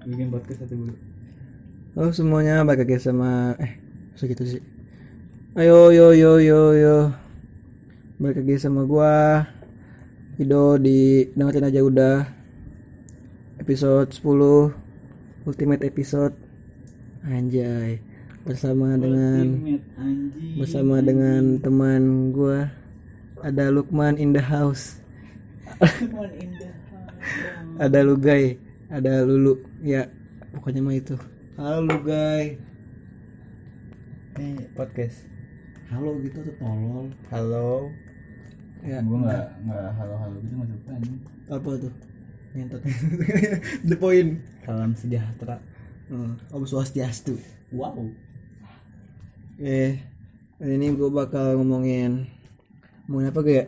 Bikin podcast satu dulu. Halo semuanya, balik lagi sama segitu sih. Ayo yo yo yo yo. Balik lagi sama gua Ido di dengerin aja udah. Episode 10 Ultimate episode. Anjay. Bersama dengan teman gua ada Lukman in the house. Ada Lugai, ada Lulu. Ya, pokoknya mah itu. Halo Lugai. Ini podcast. Halo gitu tuh tolol. Halo. Ya, Gue nggak halo gitu nggak suka nih. apa tuh? Nyentot. The point. Salam sejahtera. Om Swastiastu. Wow. Ini gue bakal ngomongin apa gak ya?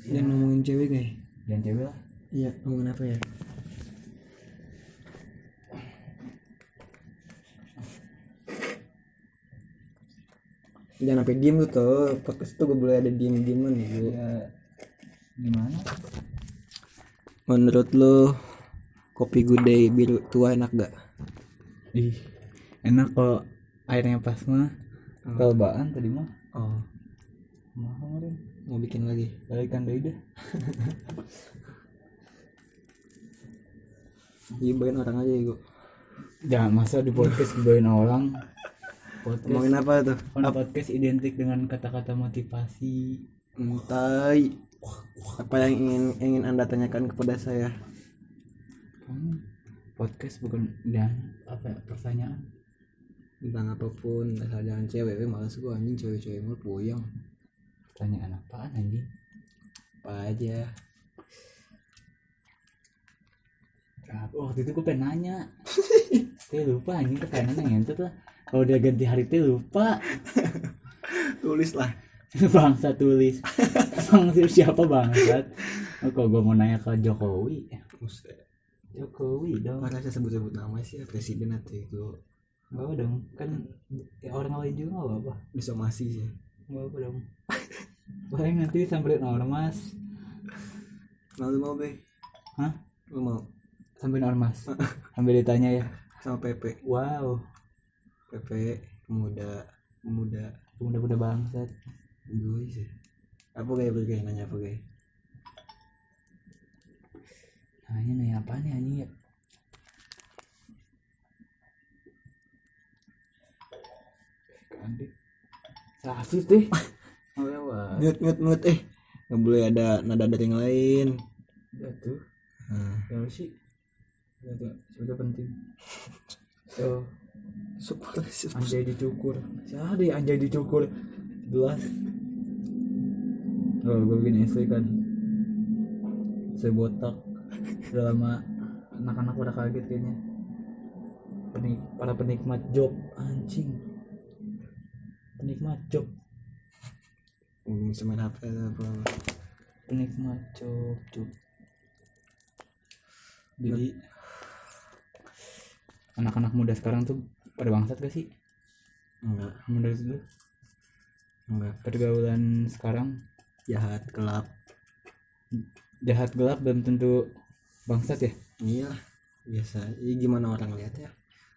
Yang ngomongin cewek kayak. Jangan cewek lah. Iya, ngomongin apa ya? Jangan sampai diem lu tuh. Podcast tuh gak boleh ada diem-dieman ya. Gimana? Menurut lu kopi Good Day biru tua enak gak? Ih, enak kalau airnya pas mah. Kelbaan tadi mah. Oh, Mahal kemarin. mau bikin lagi. Balikan deh dah. Gibain orang aja ya gue. Jangan masa di podcast gibain orang. Podcast. Ngomongin apa tuh? Podcast identik dengan kata-kata motivasi. Tai. Apa yang ingin Anda tanyakan kepada saya? Podcast bukan dan apa ya, pertanyaan Tentang apapun, asal jangan cewek. Males gue anjing cewek-cewek mulu puyeng. pertanyaan apaan anjing? Apa aja. Waktu itu gue pengen nanya. Tapi lupa anjing, pertanyaan yang ngentut lah. Kalau dia ganti hari itu lupa. Tulis lah. Bangsa tulis. Bangsa siapa bangsat? Kalau gue mau nanya ke Jokowi. Jokowi dong. Masa saya sebut-sebut nama sih ya, presiden atau itu. Gak apa dong. Kan ya orang lain juga gak apa-apa. Disomasi sih. Gak apa dong. Paling nanti samperin ormas. Lu mau be? Hah? Lu mau? Samperin ormas. Sambil ditanya ya. Sama PP. Wow. PP Pemuda-pemuda bangsat. gue sih. Apa kayak nanya apa kayak? Nanya apa nih anjing ya? Kandik. Sasis deh. Oh ya wah. Ngut nggak boleh ada nada dari yang lain. Udah tuh. Ya sih. Sudah penting. So, Super. anjay dicukur. Siapa deh anjay dicukur? Jelas. Oh, gue bikin istri kan. Saya botak. Udah lama anak-anak pada kaget kayaknya. Para penikmat job anjing. Penikmat job. Semen apa? Penikmat job. Jadi anak-anak muda sekarang tuh pada bangsat gak sih? Enggak. Menurut lu? Enggak. Pergaulan sekarang Jahat, gelap belum tentu bangsat ya? Iya biasa. Gimana orang lihat ya?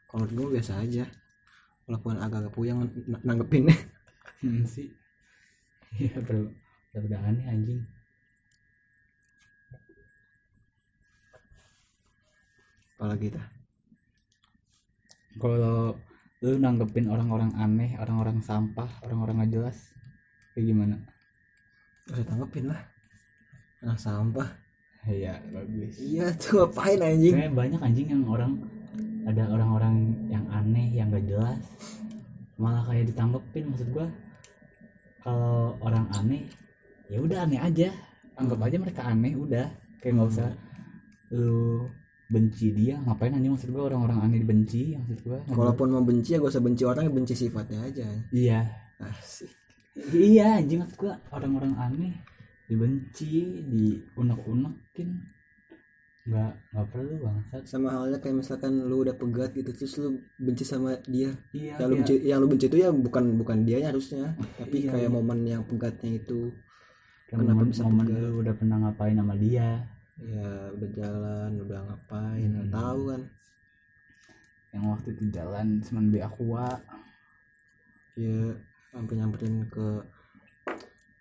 Kalau menurut gue biasa aja. Walaupun agak puyeng nanggepinnya. Sih. Ya bro, udah aneh anjing. Apalagi dah. Kalau lu nanggepin orang-orang aneh, orang-orang sampah, orang-orang gak jelas, kayak gimana? Saya tanggepin lah. Anak sampah. Iya bagus. Iya tuh ngapain anjing? Kayak banyak anjing yang ada orang-orang yang aneh yang gak jelas, malah kayak ditanggepin. Maksud gua kalau orang aneh ya udah aneh aja, anggap aja mereka aneh udah, kayak nggak usah lu benci dia. Ngapain anjing, maksud gua orang-orang aneh dibenci, maksud gua. Kalaupun mau benci ya gak usah benci orang, benci sifatnya aja. Iya. Asik. Iya anjing, maksud gua orang-orang aneh dibenci, diunek-unekin, nggak perlu bangsat. Sama halnya kayak misalkan lu udah pegat gitu terus lu benci sama dia. Iya, Yang lu benci itu ya bukan dianya harusnya, tapi iya, kayak momen yang pegatnya itu. kenapa bisa momen lu udah pernah ngapain sama dia, Ya udah jalan, udah ngapain, nggak tahu kan. Yang waktu itu jalan cuman beli aqua. Ya sampai nyamperin ke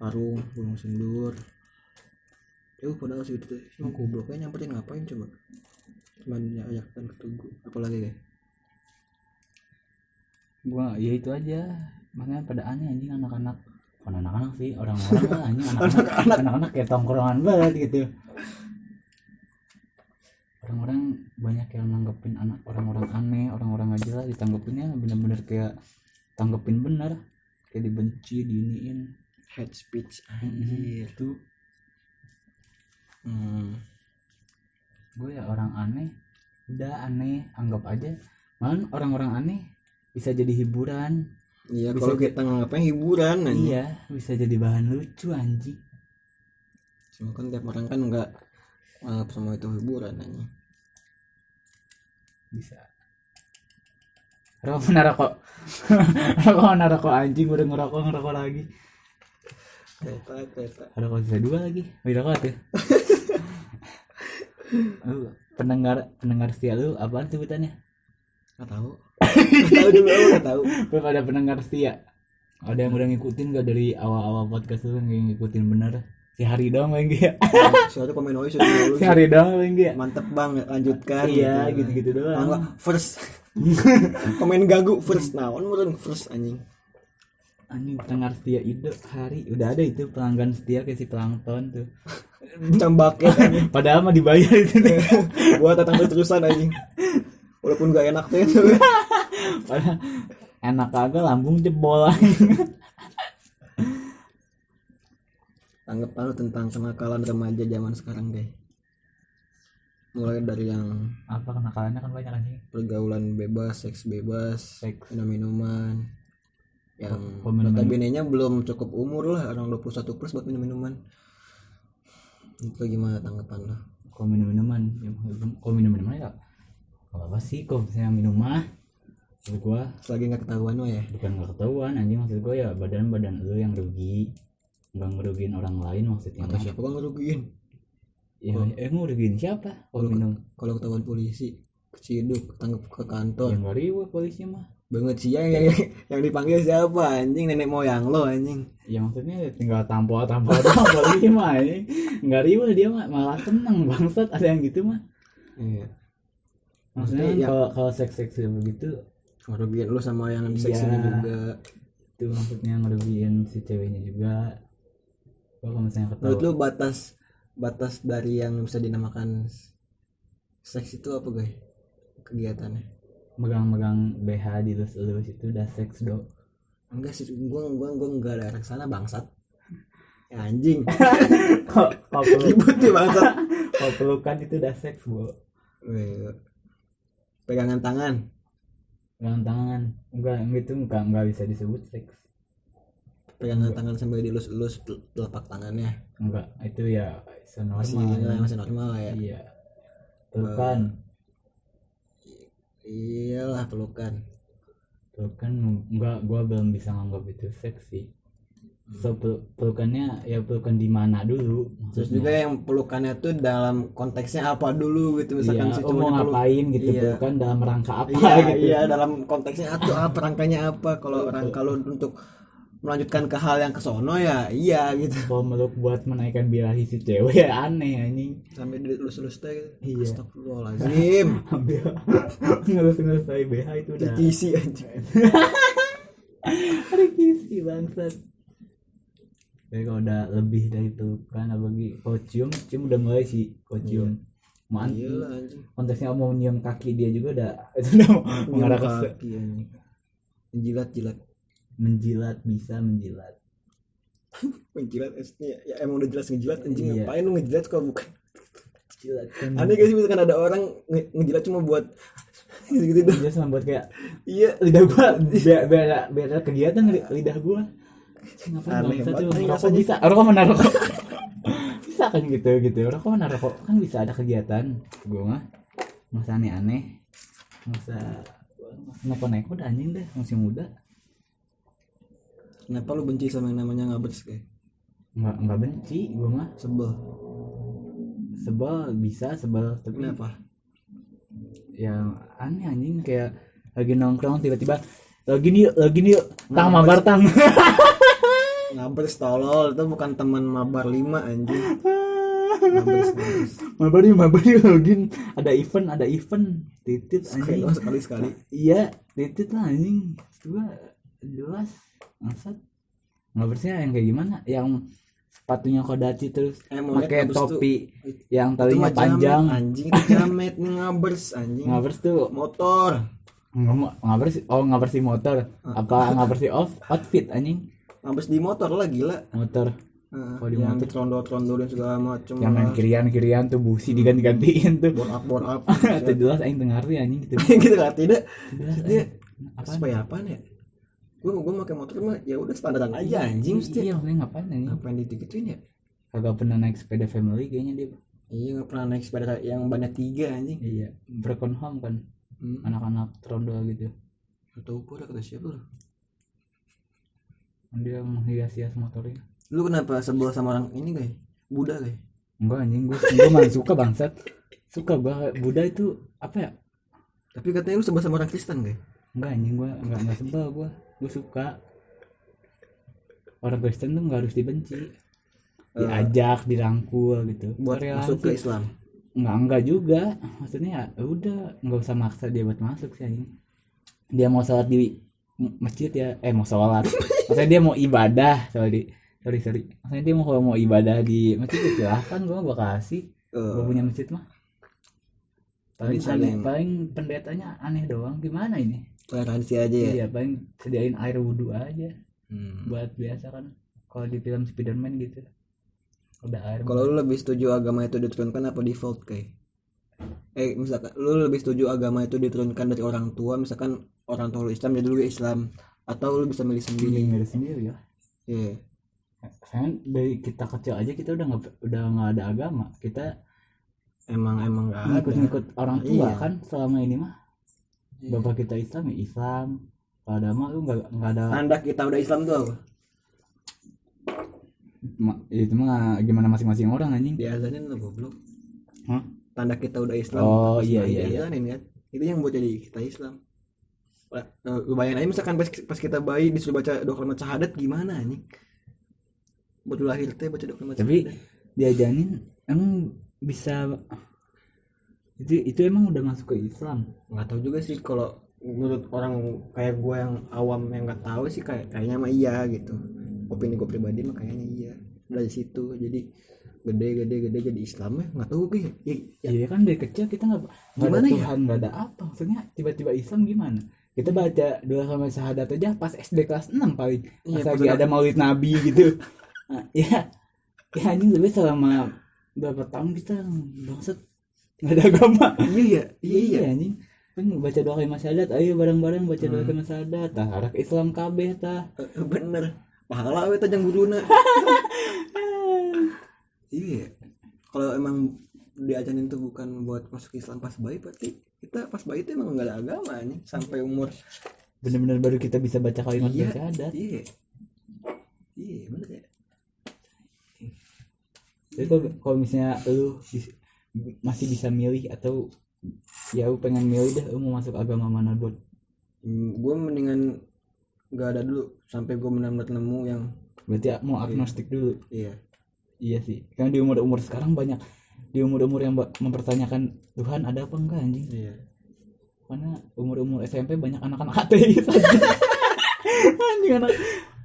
Parung, Gunung Sindur. Padahal segitu tuh cuma gobloknya nyamperin ngapain coba. Cuman ajakkan ke Tugu. Apalagi kayak Gua ya itu aja, makanya pada aneh anjing anak-anak. Bukan anak-anak sih, orang-orang lah anjing anak-anak kayak tongkrongan banget gitu. Orang-orang banyak yang nanggepin anak orang-orang aneh, orang-orang aja lah ditanggepinnya bener-bener kayak tanggepin bener, kayak dibenci, diiniin. head speech anjir. Itu gue ya orang aneh, udah aneh anggap aja. Malah orang-orang aneh bisa jadi hiburan. Iya, Bisa kalau kita ngapain hiburan anjing. Iya, bisa jadi bahan lucu anjing. Cuma kan tiap orang kan nggak anggap semua itu hiburan anjing. Bisa. Rokok narokok. Rokok narokok anjing udah ngerokok lagi. Kereta. Ada kok sisa 2 lagi. Beda kok tuh. Pendengar setia lu apaan sebutannya? Nggak tahu. Nggak tahu. Belum ada pendengar setia. Ada yang udah ngikutin gak dari awal-awal podcast lu yang ngikutin bener? Si Hari doang paling ya. Soalnya komen aja Si Hari doang paling ya. mantep bang, lanjutkan. Iya, gitu doang. Enggak, first. Komen gagu first. Naon meureun first anjing. Anjing pendengar setia itu Hari udah ada itu pelanggan setia kayak si Plankton tuh. Cambaknya anjing. Padahal mah dibayar itu. Gua datang terus-terusan anjing. Walaupun gak enak tuh. Padahal enak kagak lambung jebol. Tanggapan lu tentang kenakalan remaja zaman sekarang deh. Mulai dari yang Apa kenakalannya kan banyak anjing. pergaulan bebas, seks bebas, Seks. minum-minuman yang Minum-minuman. notabene-nya belum cukup umur lah, orang 21 plus buat minum-minuman. Itu gimana tanggapan lo? Kalau minum-minuman ya kalau apa sih kok misalnya minum mah maksud gua Selagi nggak ketahuan lo ya. bukan nggak ketahuan anjing, maksud gua ya badan lu yang rugi, nggak ngerugiin orang lain maksudnya. Kata siapa kan ngerugiin? Ya ngerugiin siapa kalau minum? Kalau ketahuan polisi, keciduk, ketangkep ke kantor. Yang ngeri wah polisi mah. Banget sih yang dipanggil siapa anjing, nenek moyang lo anjing. Ya maksudnya tinggal tampol doang polisi mah anjing. Nggak riwah dia mah, malah seneng bangsat ada yang gitu mah. Iya. Maksudnya Ya, kalau seks begitu ngerugiin lu sama yang Iya. seksinya juga. itu maksudnya ngerugiin si ceweknya juga. Kalau misalnya Menurut ketahuan lu batas dari yang bisa dinamakan seks itu apa guys? Kegiatannya? megang BH di lus itu udah seks do. Enggak sih, gua enggak ada arah sana bangsat. Ya, anjing. Kalau Ribut ya bangsat. kalau pelukan itu udah seks bu. Pegangan tangan. Pegangan tangan enggak bisa disebut seks. Pegangan tangan sambil dilus-lus telapak tangannya. Enggak, itu ya normal. Masih normal lah ya. Iya. Pelukan. Iyalah pelukan. Pelukan enggak, gua belum bisa nganggap itu seks sih. So pelukannya ya pelukan di mana dulu maksudnya. Terus juga yang pelukannya tuh dalam konteksnya apa dulu gitu, misalkan si mau cowoknya ngapain gitu, iya. pelukan dalam rangka apa Iya, gitu. iya dalam konteksnya atau apa rangkanya apa, kalau untuk melanjutkan ke hal yang kesono ya iya gitu. Kalau meluk buat menaikkan birahi si cewek ya aneh anjing. Sampai dilus-lus teh. Iya. Astagfirullahaladzim. Ambil ngelus tai BH itu udah Kisi anjing. ada kisi bangsat. Jadi kalau udah lebih dari pelukan apalagi kalau cium udah mulai sih kalau cium. Mantap. Iyalah anjing. Konteksnya mau nyium kaki dia juga udah itu udah mengarah ke Kaki anjing. Menjilat bisa menjilat. Menjilat esnya ya emang udah jelas ngejilat anjing. Iya. Ngapain lu ngejilat kalau bukan? Jilat kan. Aneh gak sih misalkan ada orang ngejilat cuma buat gitu doang. Dia cuma buat kayak Iya. lidah gua beda kegiatan lidah gua. Ngapain Aneh bangsa banget, tuh aneh rokok rasanya. bisa rokok mana rokok bisa kan gitu rokok mana rokok kan bisa ada kegiatan. Gua mah masa aneh masa neko udah anjing deh masih muda. Kenapa lu benci sama yang namanya ngabers kayak? Enggak benci gua mah Sebel. sebel tapi Kenapa? yang aneh anjing kayak lagi nongkrong tiba-tiba lagi nih tang mabar tang. Ngabers tolol, itu bukan teman mabar 5 anjing. Ngabers. mabar lagi ada event titit anjing. Sekali. Iya titit lah anjing. Coba jelas maksud ngabersnya yang kayak gimana, yang sepatunya Kodachi terus pakai topi yang talinya panjang anjing. Jamet nih ngabers anjing. ngabers tuh Motor. ngabersi motor apa ngabersi outfit anjing. Ngabers di motor lah gila. Motor Di yang trondol dan segala macam. yang main kirian tuh busi diganti-gantiin tuh. Board up. Itu jelas aing teu ngarti anjing gitu. Gitu kan tidak. Jelas Dia apa? supaya apa nih? Gue pakai motor mah ya udah standaran aja anjing mesti. Iya, maksudnya ngapain anjing? Ngapain digituin ya? Kagak pernah naik sepeda family kayaknya dia. Iya nggak pernah naik sepeda yang banyak 3 anjing. Iya, broken home kan. Anak-anak trondol gitu. Tahu gue kata siapa lu? Dia menghias-hias motornya. Lu kenapa sebel sama orang ini guys? Buddha guys? Enggak anjing, gue malah suka bangsat. Suka gua Buddha itu apa ya? Tapi katanya lu sebel sama orang Kristen guys? Enggak anjing, gua enggak sebel gua suka. Orang Kristen tuh enggak harus dibenci. Diajak, dirangkul gitu. Buat masuk ke Islam. Enggak juga. Maksudnya ya udah enggak usah maksa dia buat masuk sih anjing. Dia mau sholat di masjid ya, mau sholat. Maksudnya dia mau ibadah, sorry. Maksudnya dia kalau mau ibadah di masjid ya silahkan, gua kasih. Gua punya masjid mah. Paling pendetanya aneh doang, gimana ini? Toleransi aja ya. Iya, paling sediain air wudhu aja. Buat biasa kan. Kalau di film Spiderman gitu. Udah air. Kalau lu lebih setuju agama itu diturunkan apa default kayak? Misalkan lu lebih setuju agama itu diturunkan dari orang tua, misalkan orang tua lu Islam jadi lu Islam, atau lu bisa milih sendiri ya. Iya. Karena dari kita kecil aja kita udah nggak ada agama. Kita Emang nggak ada. Ngikut orang tua Iya. kan selama ini mah. Bapak kita Islam ya Islam. Padahal lu nggak ada. Tanda kita udah Islam tuh apa? Itu mah gimana masing-masing orang anjing. Diazanin lo goblok. Hah? Tanda kita udah Islam. Oh iya. Diazanin kan. Itu yang buat jadi kita Islam. Lu bayangin aja misalkan pas kita bayi disuruh baca doa kalimat syahadat gimana anjing? Buat lahir teh baca doa kalimat Tapi syahadat. diajarin emang bisa itu emang udah masuk ke Islam. Nggak tahu juga sih kalau menurut orang kayak gue yang awam yang nggak tahu sih kayaknya mah iya gitu. Opini gue pribadi mah kayaknya iya dari situ jadi gede jadi Islam ya nggak tahu gue ya. Iya kan dari kecil kita nggak ada Gimana ya? Tuhan nggak ada apa, maksudnya tiba-tiba Islam gimana? Kita baca doa sama syahadat aja pas SD kelas 6 paling. Iya, Pas lagi ada Maulid Nabi gitu. Nah, ya anjing tapi selama berapa tahun kita bangsat nggak ada agama. Iya. Anjing kan baca doa kalimat syahadat, ayo bareng-bareng baca doa kalimat syahadat, tah arak Islam kabeh tah. Bener pahala we tajang guruna. Iya kalau emang diajarin tuh bukan buat masuk Islam pas bayi, berarti kita pas bayi itu emang nggak ada agama nih sampai umur Bener-bener baru kita bisa baca kalimat syahadat. Iya bener ya. Jadi kalau misalnya lu masih bisa milih atau ya lu pengen milih deh lu mau masuk agama mana buat? Gue mendingan nggak ada dulu sampai gue benar-benar nemu yang Berarti mau agnostik dulu. Iya sih, karena di umur sekarang banyak di umur yang mempertanyakan Tuhan ada apa enggak anjing. Iya. Karena umur SMP banyak anak-anak ateis anjing. Anjing anak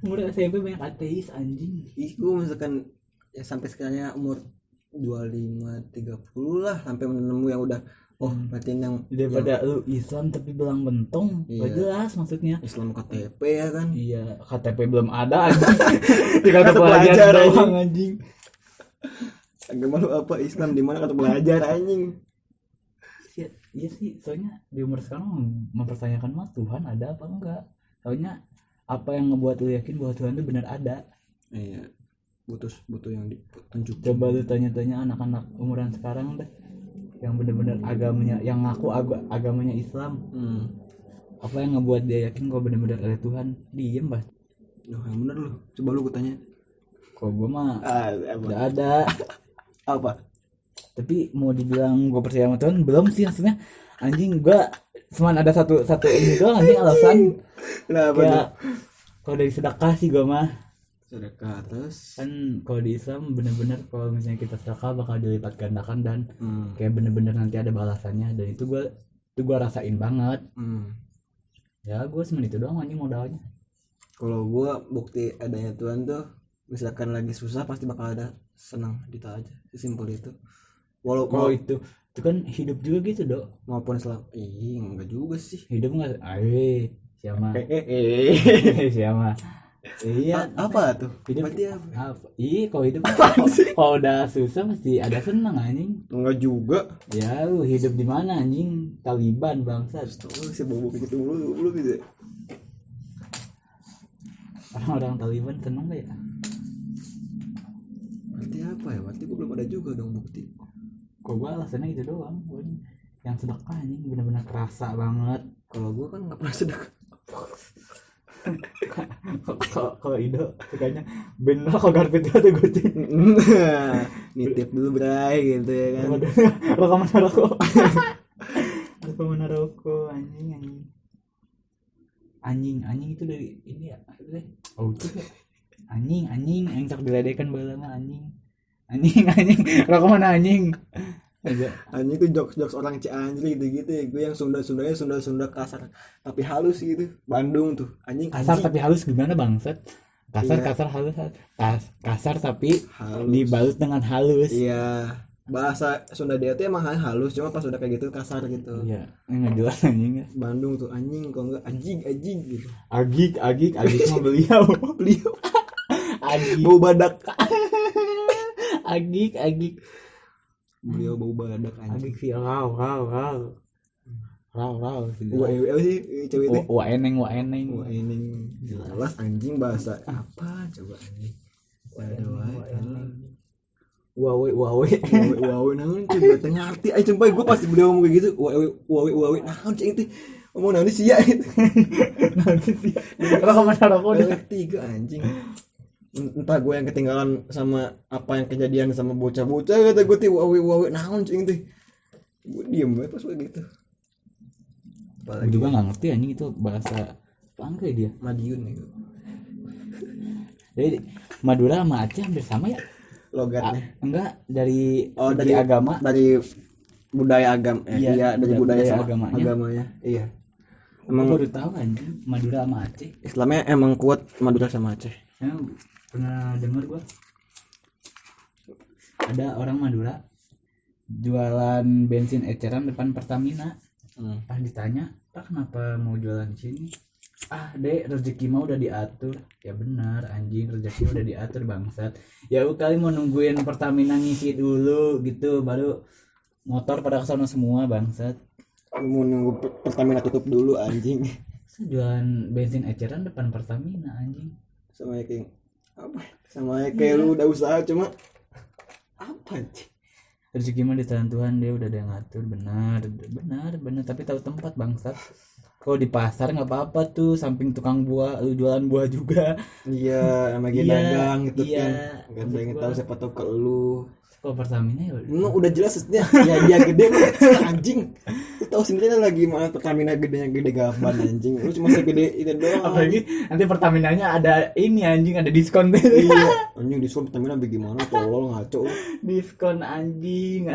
umur SMP banyak ateis anjing. Gue misalkan ya sampai sekarang umur 25-30 lah sampai menemu yang udah berarti yang daripada lu Islam tapi belang bentong. Iya. Gak jelas maksudnya. Islam KTP ya kan. Iya, KTP belum ada anjing. Tinggal Kartu pelajar pelajar, doang anjing. Agama lu apa? Islam di mana kata belajar anjing. Iya sih, soalnya di umur sekarang mempertanyakan mah Tuhan ada apa enggak. Soalnya apa yang ngebuat lu yakin bahwa Tuhan itu benar ada? Iya. Butuh yang ditunjuk. Coba lu tanya-tanya anak-anak umuran sekarang deh, yang benar-benar agamanya, yang ngaku agamanya Islam. Apa yang ngebuat dia yakin kalau benar-benar ada Tuhan? Diem bah. Yang bener lu. Coba lu gue tanya. Kalau gua mah Apa? enggak ada. Apa? Tapi mau dibilang gue percaya sama Tuhan belum sih, maksudnya anjing gue cuman ada satu ini doang anjing alasan. Kenapa Kayak tuh? kalau dari sedekah sih gue mah Sedekah terus. kan, kalau di Islam bener-bener kalau misalnya kita sedekah bakal dilipat gandakan dan Hmm. kayak bener-bener nanti ada balasannya, dan itu gue rasain banget. Ya gue cuman itu doang anjing modalnya. Kalau gua bukti adanya Tuhan tuh, misalkan lagi susah pasti bakal ada senang gitu aja, sesimpel itu. Kalau Walaupun itu kan hidup juga gitu dok. maupun enggak juga sih. Hidup nggak siapa siapa iya. Apa tuh? Hidup Berarti apa? apa? Kalau hidup kalau udah susah pasti ada senang anjing. Enggak juga. Ya lu hidup di mana anjing? Taliban bangsat. Tuh si bobo gitu mulu gitu. Orang-orang Taliban senang gak ya? Berarti apa ya? Berarti gua belum ada juga dong bukti. Kok gua alasannya itu doang. Yang sedekah anjing benar-benar kerasa banget. Kalau gua kan nggak pernah sedekah. Kalau Ido sukanya bener kok garpet itu goceng. Nitip dulu bray gitu ya kan. Rokok mana rokok anjing itu dari ini ya. Oh itu ya. Anjing yang tak diledekan bala mah anjing rokok mana anjing. Anjing itu jokes orang Cianjur gitu ya. Gue yang Sunda kasar tapi halus gitu. Bandung tuh anjing Kasar tapi halus gimana bangsat? Iya. Kasar halus. Kasar tapi halus. dibalut dengan halus. Iya. Bahasa Sunda dia tuh emang halus, cuma pas udah kayak gitu kasar gitu. Iya, nggak jelas anjing. Bandung tuh anjing, kalau enggak anjing gitu. Agik mah beliau. Agik. Bau badak. Agik. Beliau bau badak anjing. Agik sih raw. Wah sih cewek itu. Wah eneng. Wah ini jelas anjing bahasa apa coba anjing. Wawe naon coba teu ngarti ai sumpah gue pasti beliau ngomong kayak gitu. Wawe naon cing teh. Ngomong naon sia itu. Rokok mana rokok udah. Tiga anjing. Entah gue yang ketinggalan sama apa yang kejadian sama bocah-bocah kata gue wawe naon cing teh. Gue diem aja pas begitu. Gue juga nggak ngerti anjing itu bahasa apa dia. Madiun itu. Jadi Madura sama Aceh hampir sama ya? Logatnya. Enggak, dari agama, dari budaya agama. Iya, dari budaya sama agamanya. Iya. Emang baru tahu anjing Madura sama Aceh. Islamnya emang kuat Madura sama Aceh. Ya, pernah dengar gua. Ada orang Madura jualan bensin eceran depan Pertamina. Pas ditanya, "Pak, kenapa mau jualan di sini?" Dek, rezeki mah udah diatur. Ya benar anjing, rezeki udah diatur bangsat. Ya kali mau nungguin Pertamina ngisi dulu gitu, baru motor pada kesana semua bangsat. Mau nunggu Pertamina tutup dulu anjing. Jualan bensin eceran depan Pertamina anjing. Sama kayak apa? Sama kayak lu udah usaha cuma apa anjing? Rezeki mah di tangan Tuhan, dia udah ada yang ngatur. Benar, tapi tahu tempat bangsat. Kalau di pasar nggak apa-apa tuh, samping tukang buah lu jualan buah juga. Iya, sama dagang gitu iya, kan. Gak ada yang tahu siapa tahu ke lu. Kalau Pertamina ya udah jelas maksudnya. Ya dia gede anjing. Lu tahu sendiri lagi mana Pertamina gede gaban anjing. Lu cuma segede itu doang. Apalagi nanti Pertaminanya ada ini anjing, ada diskon deh. Iya. Anjing diskon Pertamina bagaimana tolol ngaco. Diskon anjing.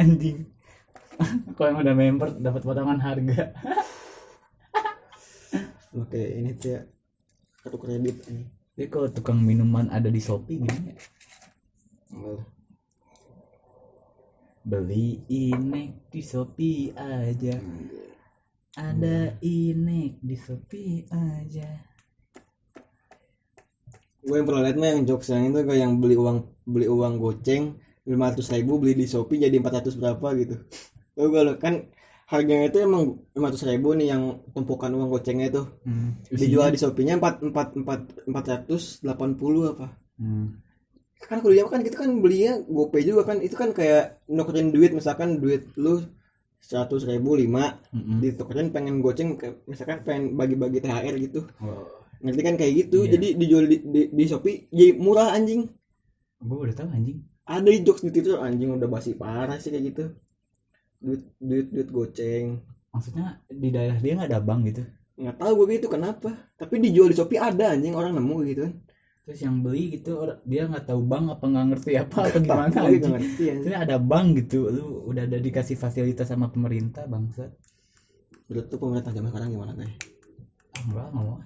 Kalau yang udah member dapat potongan harga. Oke, ini tuh ya kartu kredit ini. Jadi kalau tukang minuman ada di Shopee gimana? Beli inek di Shopee aja. Ada inek di Shopee aja. Gue yang pernah lihat mah yang jokes yang itu kayak yang beli uang goceng 500.000 beli di Shopee jadi 400 berapa gitu. Tahu gak lo kan harganya itu emang 500.000 nih yang tumpukan uang gocengnya itu. Dijual di Shopee-nya 480 apa. Kan kuliah kan kita kan belinya GoPay juga kan, itu kan kayak nukerin duit, misalkan duit lu 100.000 5 ditukerin pengen goceng misalkan pengen bagi-bagi THR gitu. Ngerti kan kayak gitu. Iya. Jadi dijual di Shopee jadi murah anjing. Gue udah tahu anjing. Ada jokes di Twitter anjing udah basi parah sih kayak gitu. Duit goceng. Maksudnya di daerah dia nggak ada bank gitu. Nggak tahu gue gitu kenapa. Tapi dijual di Shopee ada anjing, orang nemu gitu kan. Terus yang beli gitu dia nggak tahu bank apa nggak ngerti apa gimana Tapi anjing. nggak ngerti anjing. Terus ada bank gitu, lu udah ada dikasih fasilitas sama pemerintah bangsa. Menurut tuh pemerintah zaman sekarang gimana guys? Enggak mau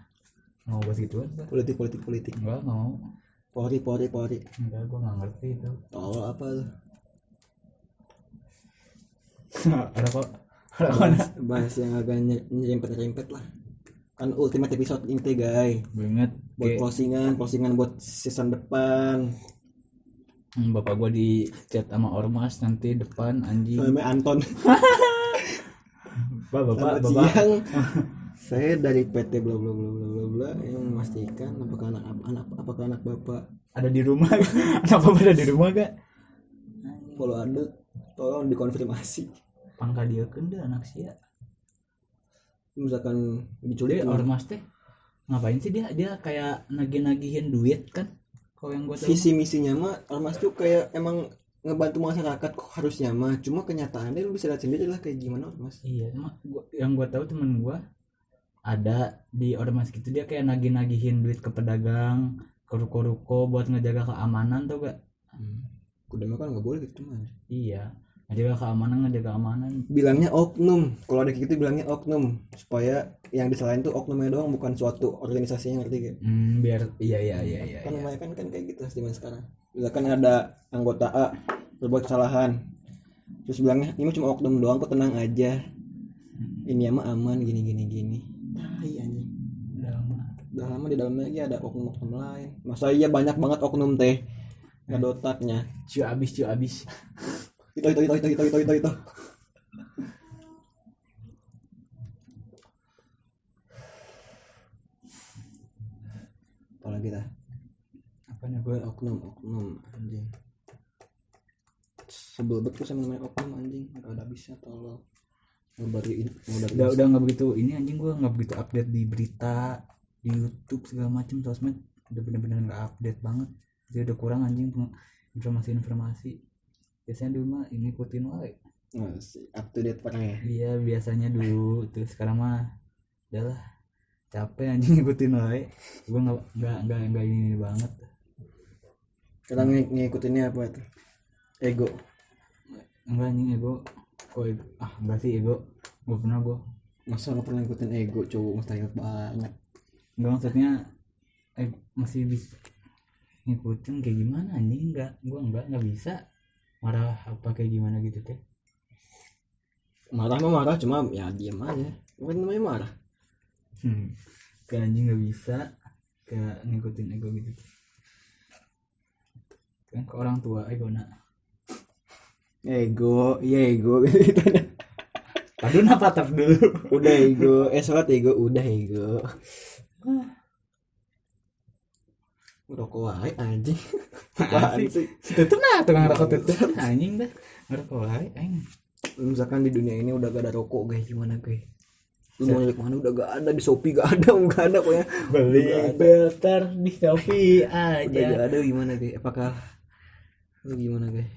bahas gituan. Politik. Enggak mau. Polri. Enggak, gua nggak ngerti itu. Tolol apa lu? Ada kok. Ada mana? Bahas yang agak nyerempet lah. Kan ultimate episode ini teh guys. Banget. Buat closingan buat season depan. Bapak gua di chat sama ormas nanti depan anjing. Namanya Anton. Bapak. Siang. Saya dari PT bla bla bla bla bla bla yang memastikan apakah anak bapak ada di rumah. Anak bapak ada di rumah gak? kalau ada tolong dikonfirmasi. Pangka dia kende anak sia. Misalkan diculik ormas teh ngapain sih dia kayak nagih-nagihin duit kan? Kalau yang gua tahu visi misinya mah ormas tuh kayak emang ngebantu masyarakat kok harusnya mah, cuma kenyataannya lu bisa lihat sendiri lah kayak gimana ormas. Iya, yang gua tahu temen gua ada di ormas gitu, dia kayak nagih-nagihin duit ke pedagang, ke ruko-ruko buat ngejaga keamanan tuh gak? Udah mah kan nggak boleh gitu mah. Iya, ngejaga keamanan. Bilangnya oknum, kalau ada kayak gitu bilangnya oknum supaya yang disalahin tuh oknumnya doang bukan suatu organisasinya, ngerti gak? Biar iya. Kan namanya kan kayak gitu zaman sekarang. Misalkan ada anggota A berbuat kesalahan, terus bilangnya ini cuma oknum doang kok, tenang aja, ini mah aman gini. Tai anjing. Udah lama di dalamnya lagi ada oknum lain. Masa iya banyak banget oknum teh. Nggak ada otaknya. Ciu abis. Itu. Apalagi dah. Apanya gue oknum anjing. Sebel betul sama namanya oknum anjing. Nggak ada bisa tolong. Udah nggak begitu ini anjing, gue nggak begitu update di berita di YouTube segala macam, sosmed udah bener-bener nggak update banget. Jadi udah kurang anjing informasi. Biasanya dulu mah ini ikutin wae. Up to date parah ya. Iya biasanya dulu tuh, sekarang mah udahlah capek anjing ngikutin wae. Gue nggak ini banget. Sekarang ngikutinnya apa itu? Ego. Enggak anjing ego. Oh ego. Enggak sih ego. Gak pernah gue. Masa gak pernah ngikutin ego, cowok mustahil banget. Enggak, maksudnya masih bisa ngikutin kayak gimana anjing. Gue enggak bisa marah apa kayak gimana gitu teh. Marah cuma ya diam aja, bukan namanya marah. Ke anjing nggak bisa kayak ngikutin ego gitu kan, ke orang tua ego gitu. Aduh patah dulu. Udah ego, sholat ego, udah ego. Rokok wae anjing. Apaan sih? Tutup tukang rokok tutup anjing dah. Ngerokok wae anjing. Misalkan di dunia ini udah gak ada rokok guys, gimana guys? Lu mau nyari kemana udah gak ada, di Shopee gak ada pokoknya. Beli filter di Shopee aja. Udah gak ada, gimana guys? Apakah lu gimana guys?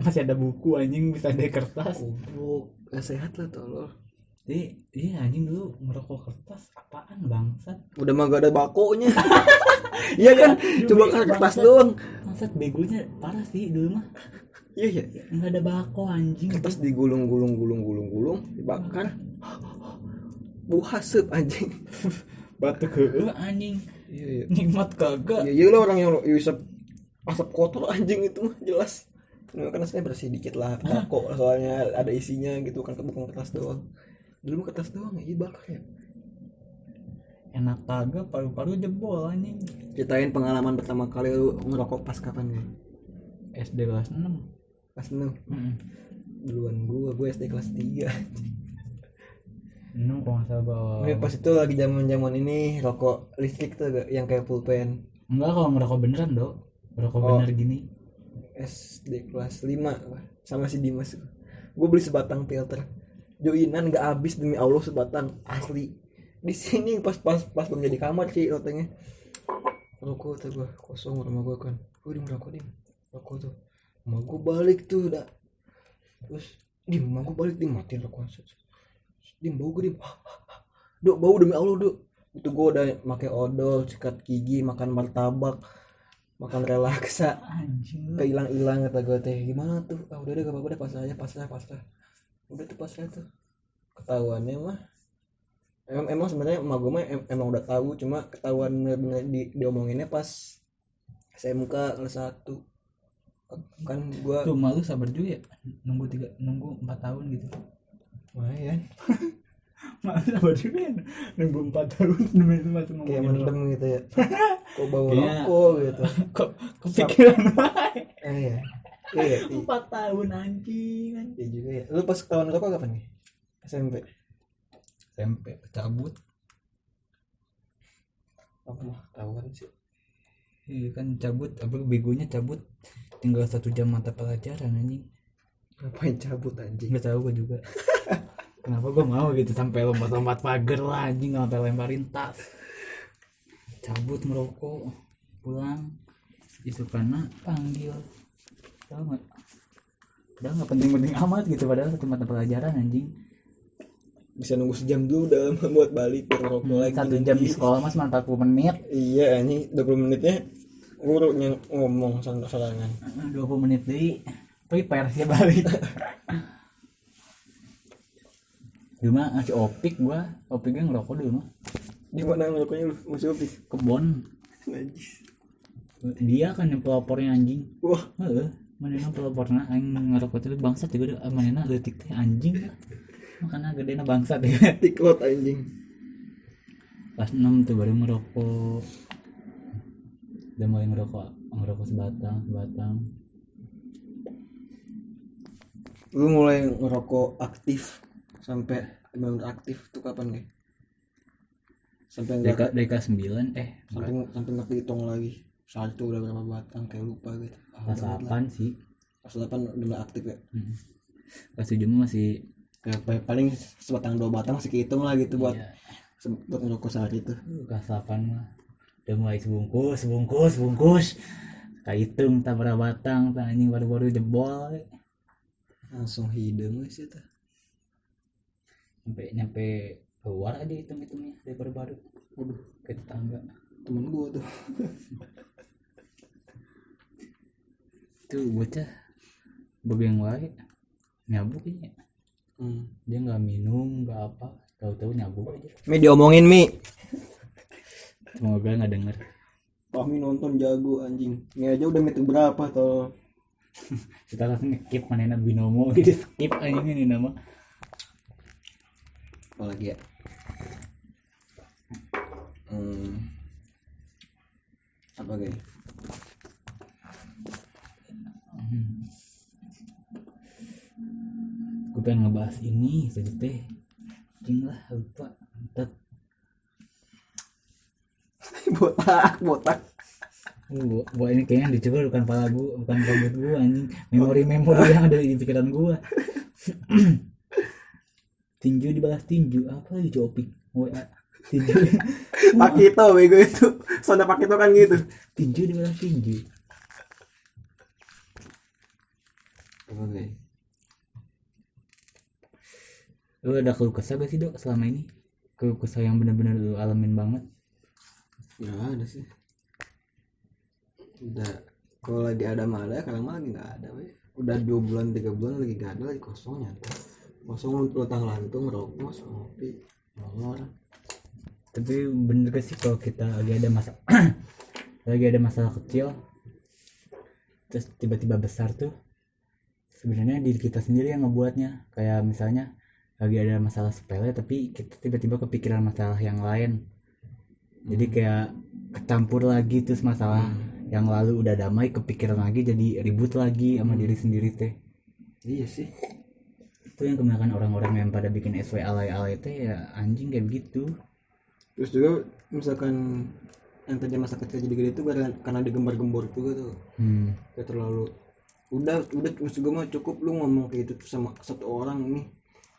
Masih ada buku anjing, bisa ada kertas. Gak sehat lah tolol. Iya anjing, dulu ngerokok kertas apaan bangsat. Udah mah gak ada bakonya. Iya kan? Coba kertas doang. Bangsat begonya parah sih dulu mah. Iya. Enggak ada bako anjing. Kertas digulung, dibakar. Bau hasep anjing. Batuk heueuh anjing. Iya. Nikmat kagak. Iya lah orang yang isep asap kotor anjing itu mah jelas. Karena saya bersih dikit lah bako, soalnya ada isinya gitu kan, bukan kertas doang. Dulu mah kertas doang ya, bakar ya. Enak kagak, paru-paru jebol anjing. Ceritain pengalaman pertama kali lu ngerokok pas kapan gue? SD kelas 6. Kelas 6. Duluan gue SD kelas 3. 6 kok enggak salah bawa. Pas itu lagi zaman-zaman ini rokok listrik tuh gak? Yang kayak pulpen. Enggak, kalau ngerokok beneran dong. Ngerokok bener gini. SD kelas 5 sama si Dimas. Gue beli sebatang filter. Joinan gak habis demi Allah, sebatang asli. Di sini pas belum jadi kamar sih rotengnya. Rokok tuh gue kosong rumah gue kan. Gue di merokok rokok tuh. Mau gue balik tuh udah. Terus mau gue balik matiin rokok. Bau gue Dok, bau demi Allah, Dok. Itu gue udah pakai odol, sikat gigi, makan martabak, makan relaksa. Anjing. Kehilang kata gue teh. Gimana tuh? Udah gak apa-apa, udah pasrah. Udah tuh pasrah tuh. Ketahuannya mah emang sebenarnya emak gue mah emang udah tahu, cuma ketahuan bener-bener diomonginnya pas SMK kelas 1. Kan gua Tuh malu sabar juga ya, nunggu 4 tahun gitu. lumayan Malu sabar juga ya, nunggu 4 tahun demi itu masih kayak ngomongin mendem gitu ya. Kok bau Kayaknya- rokok gitu. kok kepikiran wae. Iya 4 tahun anjing. iya juga ya. Lu pas ketahuan rokok kapan nih? SMP SMP cabut. apa mah ketahuan sih. Iya kan cabut, apa begonya cabut tinggal 1 jam mata pelajaran anjing. Ngapain cabut anjing? Nggak tahu gue juga. Kenapa gue mau gitu sampai lompat-lompat pagar lah anjing, sampai lemparin tas. Cabut merokok, pulang. Itu karena panggil. Tahu nggak? Udah nggak penting-penting amat gitu, padahal 1 mata pelajaran anjing. Bisa nunggu sejam dulu udah lama buat balik biar ngerokok lagi. 1 jam di sekolah mas 40 menit. Iya anjing 20 menitnya gurunya ngomong sorangan. 20 menit deh. Prepare sih balik. Cuma ngasih opiknya ngerokok dulu mah. Di mana ngerokoknya lu? Masih opik. Kebon. Najis. Dia kan yang pelopornya anjing. Wah, Heeh, manehna peloporna aing ngerokok teh bangsat juga deh. Manehna leutik teh anjing. Makana gedena bangsat ya. tiklot anjing. Kelas 6 tuh baru ngerokok. Udah mulai ngerokok sebatang. Lu mulai ngerokok aktif sampai benar aktif tuh kapan nih? Sampai enggak Dari kelas 9 sampai ngerti hitung lagi. Satu udah berapa batang kayak lupa gitu. kelas 8 sih. Kelas 8 udah aktif ya. Kelas 7 masih Kayak paling sebatang 2 batang masih kehitung lah gitu buat iya. buat ngerokok sehari itu. Kelas 8 mah udah mulai sebungkus kahitung tak berapa batang tak anjing baru-baru jebol Langsung hidung wis itu. nyampe keluar aja hitung-hitungnya dari baru-baru. Waduh, Ke tetangga temen gua tuh. tuh bocah begang wae nyabuk ini. Dia nggak minum nggak apa, tahu-tahu nyabuk aja. Mi diomongin Mi. Semoga nggak denger. Kami nonton jago anjing. Ini aja udah meter berapa tuh? Kita langsung skip manena binomo gitu, skip anjing ini nama. Apalagi ya? Apa lagi? Gue pengen ngebahas ini saja teh. Anjing lah lupa. Entet. botak. Gua ini kayaknya dicoba bukan kepala gua, bukan rambut gua anjing. Memori yang ada di pikiran gua. Tinju dibalas tinju, apa lagi copik? WA. Tinju. Pakito bego itu. Soda Pakito kan gitu. Tinju dibalas tinju. Oke. Lu ada keluh kesah gak sih Dok selama ini? Keluh kesah yang benar-benar lu alamin banget? Nggak ada sih. Udah. Kalau lagi ada mah ada, kalau mah lagi nggak ada. We. Udah 2 bulan 3 bulan lagi nggak ada, lagi kosong nyata. Kosong lutang lantung merokok ngopi ngomor. Tapi bener gak sih kalau kita lagi ada masalah lagi ada masalah kecil terus tiba-tiba besar tuh, sebenarnya diri kita sendiri yang ngebuatnya. Kayak misalnya lagi ada masalah sepele tapi kita tiba-tiba kepikiran masalah yang lain, jadi kayak kecampur lagi terus masalah yang lalu udah damai kepikiran lagi jadi ribut lagi sama diri sendiri teh. Iya sih. Itu yang kebanyakan orang-orang yang pada bikin SW alay-alay teh ya anjing kayak begitu. Terus juga misalkan yang tadi masa kecil jadi gede itu karena digembar-gembor juga tuh. Kayak terlalu udah maksud gue mah cukup lu ngomong kayak itu sama satu orang nih,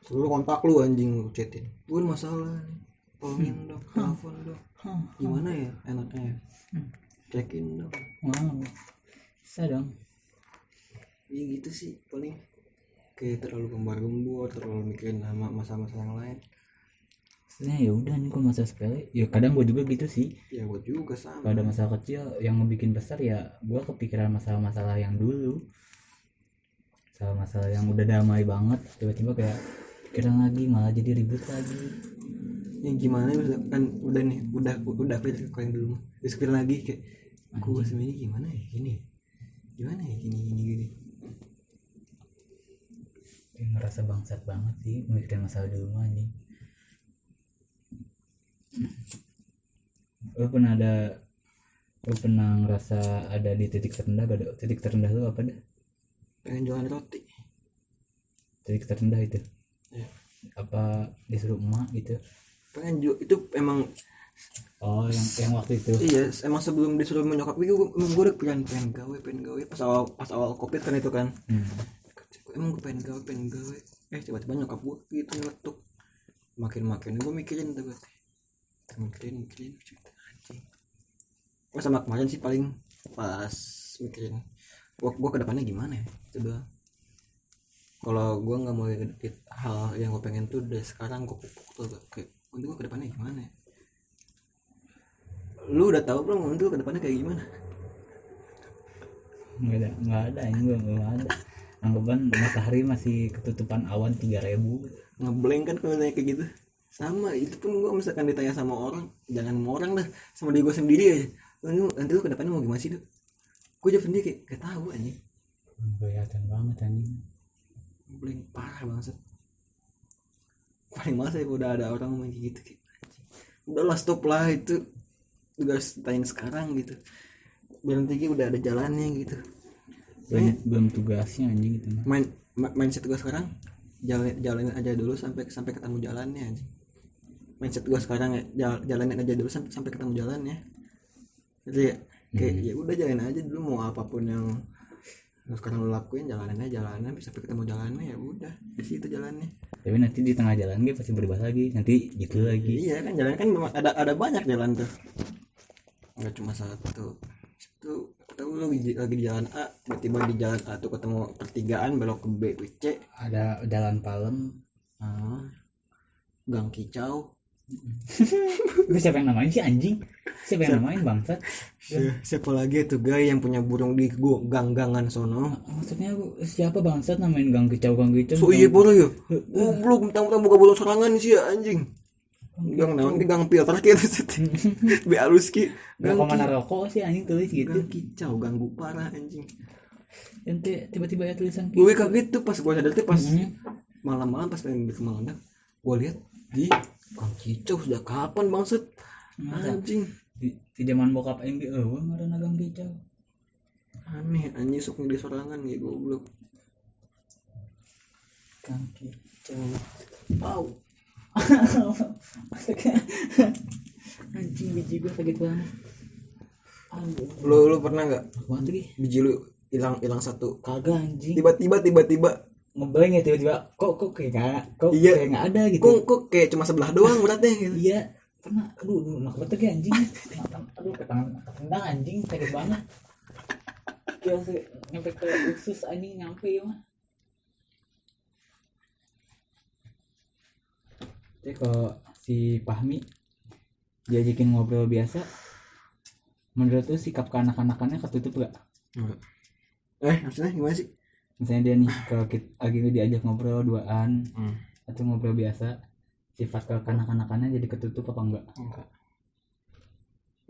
seluruh kontak lu anjing lu chatin, gue masalah nih, tolongin dong, telepon dong, gimana ya enaknya ya, cekin dong. Wow, bisa dong. Iya gitu sih paling, kayak terlalu gembar-gembor, terlalu mikirin sama masa-masa yang lain. Sebenarnya ya udah nih kok masa sepele ya, kadang gue juga gitu sih. Ya gue juga sama. Kalau ada masalah kecil yang ngebikin besar ya gue kepikiran masalah-masalah yang dulu, masalah-masalah yang udah damai banget tiba-tiba kayak pikiran lagi, malah jadi ribut lagi. Ya gimana kan udah nih, udah apa itu yang dulu mah disupirin lagi kayak gue sebenarnya gimana ya gini, gimana ya gini. Kayak ngerasa bangsat banget sih mikirin masalah dulu anjing. Lu pernah ngerasa ada di titik terendah gak? Ada titik terendah lu apa dah? Pengen jualan roti. Titik terendah itu Ya. apa disuruh emak gitu? Pengen itu emang. Oh yang waktu itu. Iya emang sebelum disuruh menyokap gue udah pengen gawe pas awal covid kan itu kan. Emang gue pengen gawe tiba-tiba nyokap gue gitu nyeletuk. Makin gue mikirin tuh, mikirin cerita anjing. Gue sama kemarin sih paling pas mikirin gue kedepannya gimana ya itu doang. Kalau gue nggak mau hal yang gue pengen tuh dari sekarang gue pupuk tuh kayak untuk gue kedepannya gimana ya. Lu udah tahu belum untuk kedepannya kayak gimana? Nggak ada ini gue nggak ada. Anggapan matahari masih ketutupan awan 3000. Ngeblank kan kalau nanya kayak gitu. Sama itu pun gue misalkan ditanya sama orang, jangan sama orang dah, sama diri gue sendiri aja. Nanti lu kedepannya mau gimana sih tuh? Gue jawab sendiri kayak gak tahu anjing. Kelihatan banget anjing. Blank parah banget. Paling males ya udah ada orang ngomong kayak gitu kayak anjing. Udahlah stop lah itu. Udah tanyain sekarang gitu. Bilang tinggi udah ada jalannya gitu. Belum tugasnya anjing gitu. Mindset gue sekarang jalanin aja dulu sampai ketemu jalannya anjing. Mindset gue sekarang ya jalanin aja dulu sampai ketemu jalannya. Jadi kayak ya udah jalanin aja dulu, mau apapun yang sekarang lo lakuin jalanin sampai ketemu jalannya, ya udah di situ jalannya. Tapi nanti di tengah jalan gue pasti berubah lagi, nanti gitu lagi. Iya kan jalan kan ada banyak jalan tuh, nggak cuma satu. Itu tahu lo lagi di jalan A, tiba-tiba di jalan A tuh ketemu pertigaan belok ke B ke C, ada jalan palem, gang kicau. Itu siapa yang namain sih anjing? Siapa yang namain bangsat? Siapa lagi tuh guys yang punya burung di gang-gangan sono? Maksudnya siapa bangsat namain gang kicau? So iya boleh ya. Belum tahu buka burung sorangan sih ya anjing. Gang naon di gang filter gitu sih. Be alus ki. Gang kemana rokok sih anjing tulis gitu. Gang kicau, ganggu parah anjing. Ente tiba-tiba ya tulisan gitu. Gue kaget tuh pas gue sadar tuh pas malam-malam pas pengen di Kemangandang. Gue lihat di gang kicau sudah kapan bangsat anjing. Di zaman bokap aing ge eueuh ngaranna gang kicau. Aneh anjing sok di sorangan gitu goblok. Gang kicau. Au. Anjing biji gue kaget banget. Lu pernah enggak Apaan tuh biji lu hilang satu? Kagak anjing. Tiba-tiba Ngeblank ya tiba-tiba kok kayak nggak ada gitu. Kok kayak cuma sebelah doang beratnya gitu. Iya pernah. Aduh nak betul ya anjing. Aduh ketendang anjing sakit banget. Kayak nyampe ke usus anjing nyampe ya mah. Jadi kalau si Fahmi diajakin ngobrol biasa, menurut lu sikap kanak-kanakannya ketutup gak? Maksudnya gimana sih? Misalnya dia nih kalau lagi diajak ngobrol duaan atau ngobrol biasa, sifat kekanak-kanakannya jadi ketutup apa enggak?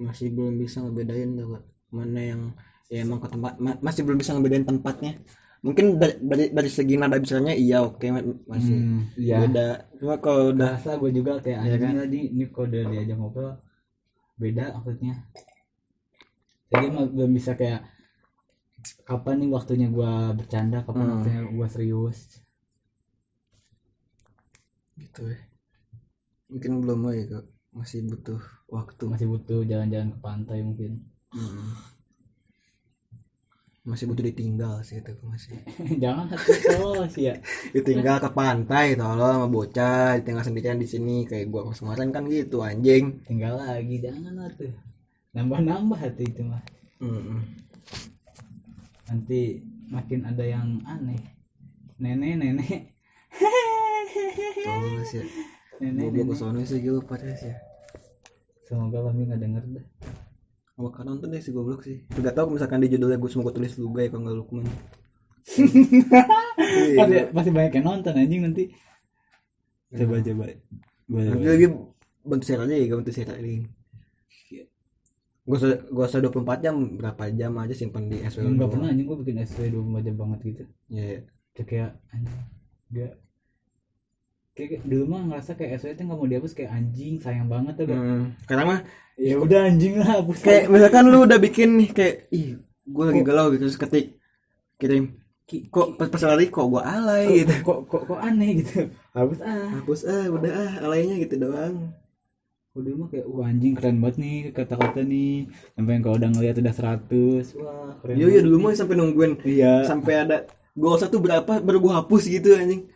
Masih belum bisa ngebedain tuh mana yang ya emang ke tempat, masih belum bisa ngebedain tempatnya. Mungkin dari segi nada bicaranya iya oke, masih beda. Cuma kalau udah rasa gue juga kayak anjing tadi ini kode diajak ngobrol beda maksudnya. Jadi belum bisa kayak kapan nih waktunya gue bercanda, kapan waktunya gue serius gitu ya. Mungkin belum ya, masih butuh waktu, masih butuh jalan-jalan ke pantai mungkin. Masih butuh ditinggal sih itu masih. Jangan hati sih ya. Ditinggal ke pantai tolong sama bocah, ditinggal sendirian di sini kayak gua kemarin kan gitu anjing. Tinggal lagi jangan tuh. Nambah hati itu mah. Nanti makin ada yang aneh. Nenek Tolong sih. nenek Goblok kesono sih gue podcast ya. semoga kami nggak denger dah. Bakal nonton deh si goblok sih. Gak tau misalkan di judulnya gue semua tulis Lugai kalau nggak Lukman. Pasti banyak yang nonton anjing nanti. Coba Nanti lagi bantu share aja ya, bantu share lagi. Gue usah 24 jam, berapa jam aja simpan di SW. Enggak pernah anjing gue bikin SW 24 jam banget gitu. Iya. Kayak anjing. Enggak. Kayak dulu mah ngerasa kayak SW itu nggak mau dihapus, kayak anjing sayang banget tuh. Karena mah Ya udah anjing lah hapus. kayak misalkan lu udah bikin nih kayak ih gue lagi galau gitu terus ketik kirim kok pas lari kok gue alay gitu. Kok aneh gitu. Hapus udah alaynya gitu doang. Udah mah kayak anjing keren banget nih kata-kata nih. Sampai yang kalau udah ngeliat udah 100. Wah, keren. Iya dulu mah sampai nungguin sampai ada goal 1 berapa baru gue hapus gitu anjing.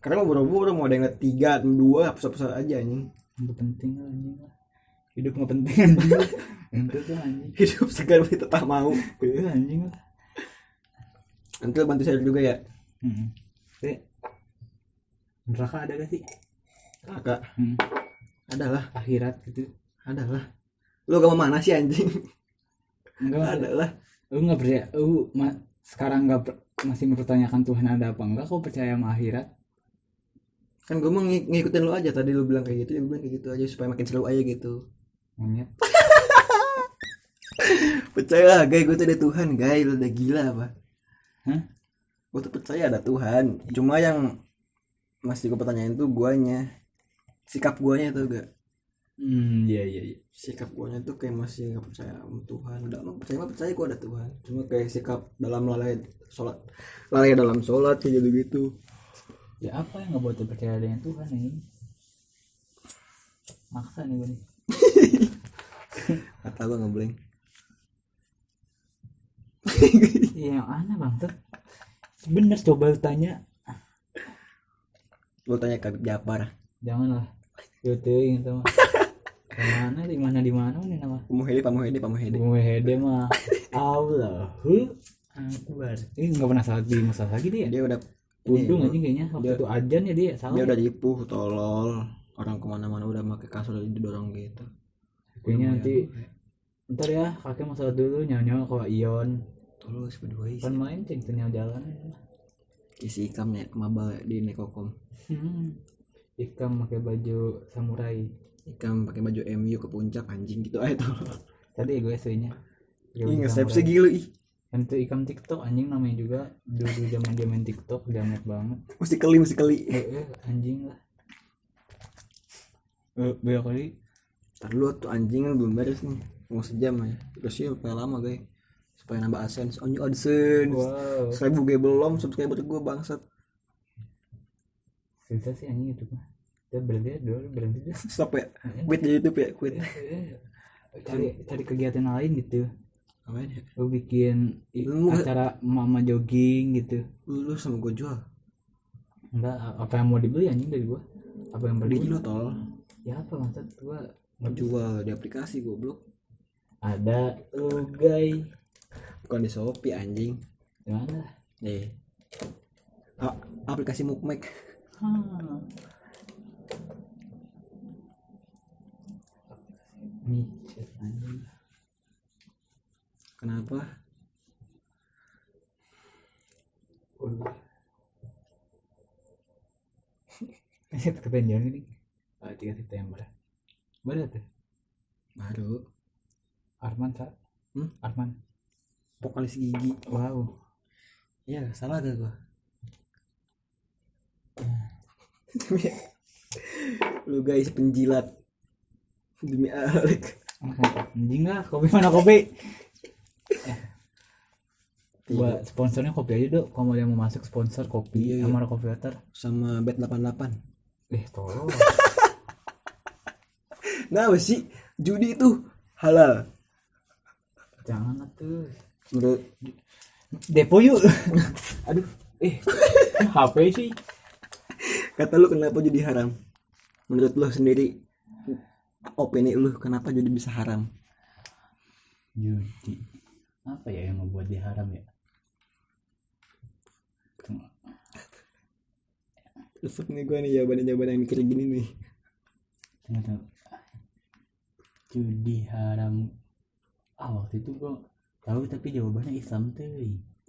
Karena mau buru-buru mau ada yang ngeliat 3, 2 hapus aja anjing. Enggak penting lah anjing lah. Hidup enggak penting anjing. Itu tuh anjing. Hidup segar tetap mau. Iya anjing lah. Nanti bantu saya juga ya. Neraka ada gak sih? Kakak. Adalah Akhirat gitu. Adalah. Lu gak mau mana sih anjing? Enggak adalah. Lu enggak percaya? Sekarang enggak masih mempertanyakan Tuhan ada apa enggak? Kau percaya sama akhirat? Kan gue mau ngikutin lu aja, tadi lu bilang kayak gitu, ya gue bilang kayak gitu aja supaya makin seru aja gitu. Monyet. Percayalah guys, gue tuh ada Tuhan guys, lu udah gila apa? Hah? Gue tuh percaya ada Tuhan, cuma yang masih gue pertanyain tuh guanya, sikap guanya tuh gak? Iya. Sikap guanya tuh kayak masih gak percaya sama Tuhan. Udah mah percaya gue ada Tuhan, cuma kayak sikap dalam lalai dalam sholat kayak gitu. Ya apa yang ngebuat lu percaya dengan Tuhan ini? Maksa nih gue nih. Kata gue ngebleng. Iya yang aneh banget. Bener coba lu tanya. Lu tanya ke Japar. Jangan lah. Gitu gitu. Di mana nih nama? Pamuhede mah. Allahu Akbar. Ini enggak pernah salah di musa lagi dia. Dia udah Udung aja kayaknya waktu itu ajan ya dia salah. Dia udah ripuh tolol. Orang kemana-mana udah pakai kasur didorong gitu. Kayaknya nanti ntar ya kakek mau sholat dulu nyawa kalau Ion. Tolol si berdua isi. Kan main ceng jalan. Isi ikamnya mabal di Nekokom. Ikam pakai baju samurai. Ikam pakai baju MU ke puncak anjing gitu aja tuh. Tadi gue SW-nya. Ih nge-save gila ih. Kan itu Ikam TikTok anjing namanya juga. Dulu zaman dia main TikTok jamet banget. Mesti keli. Anjing lah. Banyak kali. Ntar dulu tuh anjing belum beres nih. Mau sejam aja. Terus sih supaya lama guys. Supaya nambah AdSense. Oh AdSense. Wow. 1000 gue belum subscriber gue bangsat. Susah sih anjing itu mah. Dia berhenti deh. Stop ya. Quit di YouTube ya, quit. Cari kegiatan lain gitu. Apa ya? Lu bikin acara mama jogging gitu. Lu sama gue jual. Enggak, apa yang mau dibeli anjing dari gua? Apa yang Beli beli lu tol. Ya apa maksud gua Jual di aplikasi goblok. ada Lugai. Bukan di Shopee anjing. Di mana? Aplikasi Mukmek. Micet anjing. Kenapa? Ketenjuan ini 3 September baru tuh Baru Arman Arman vokalis Gigi. Wow. Iya salah gak gua? Lu guys penjilat demi Alek. Anjing lah kopi mana kopi buat sponsornya kopi aja dok kalau yang mau masuk sponsor kopi sama Coffee Water sama Bet 88 tolong. Nah sih judi itu halal Jangan tuh menurut depo yuk. Aduh HP sih. Kata lu kenapa judi haram menurut lu sendiri, opini lu kenapa judi bisa haram? Judi apa ya yang membuat dia haram ya? Desek nih gue nih jawaban yang mikir gini nih. Tunggu. Judi haram. Waktu itu gua tahu tapi jawabannya Islam tuh.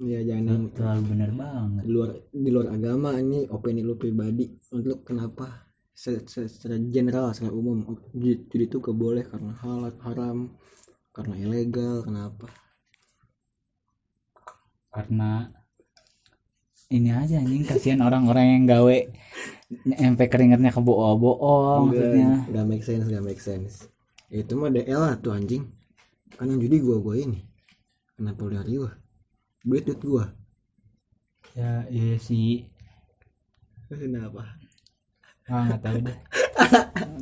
Iya jangan Terlalu benar banget. di luar agama, ini opini lu pribadi. Menurut lu kenapa secara general, secara umum judi itu gak boleh karena haram, karena ilegal, kenapa? Karena ini aja anjing, kasihan orang-orang yang gawe nyampe keringetnya ke bool maksudnya. Gak make sense. Itu mah DL lah tuh anjing. Kan yang judi gua ini. Kenapa lu hari gua? Duit gua. Ya iya sih. Kenapa? Nggak tahu deh.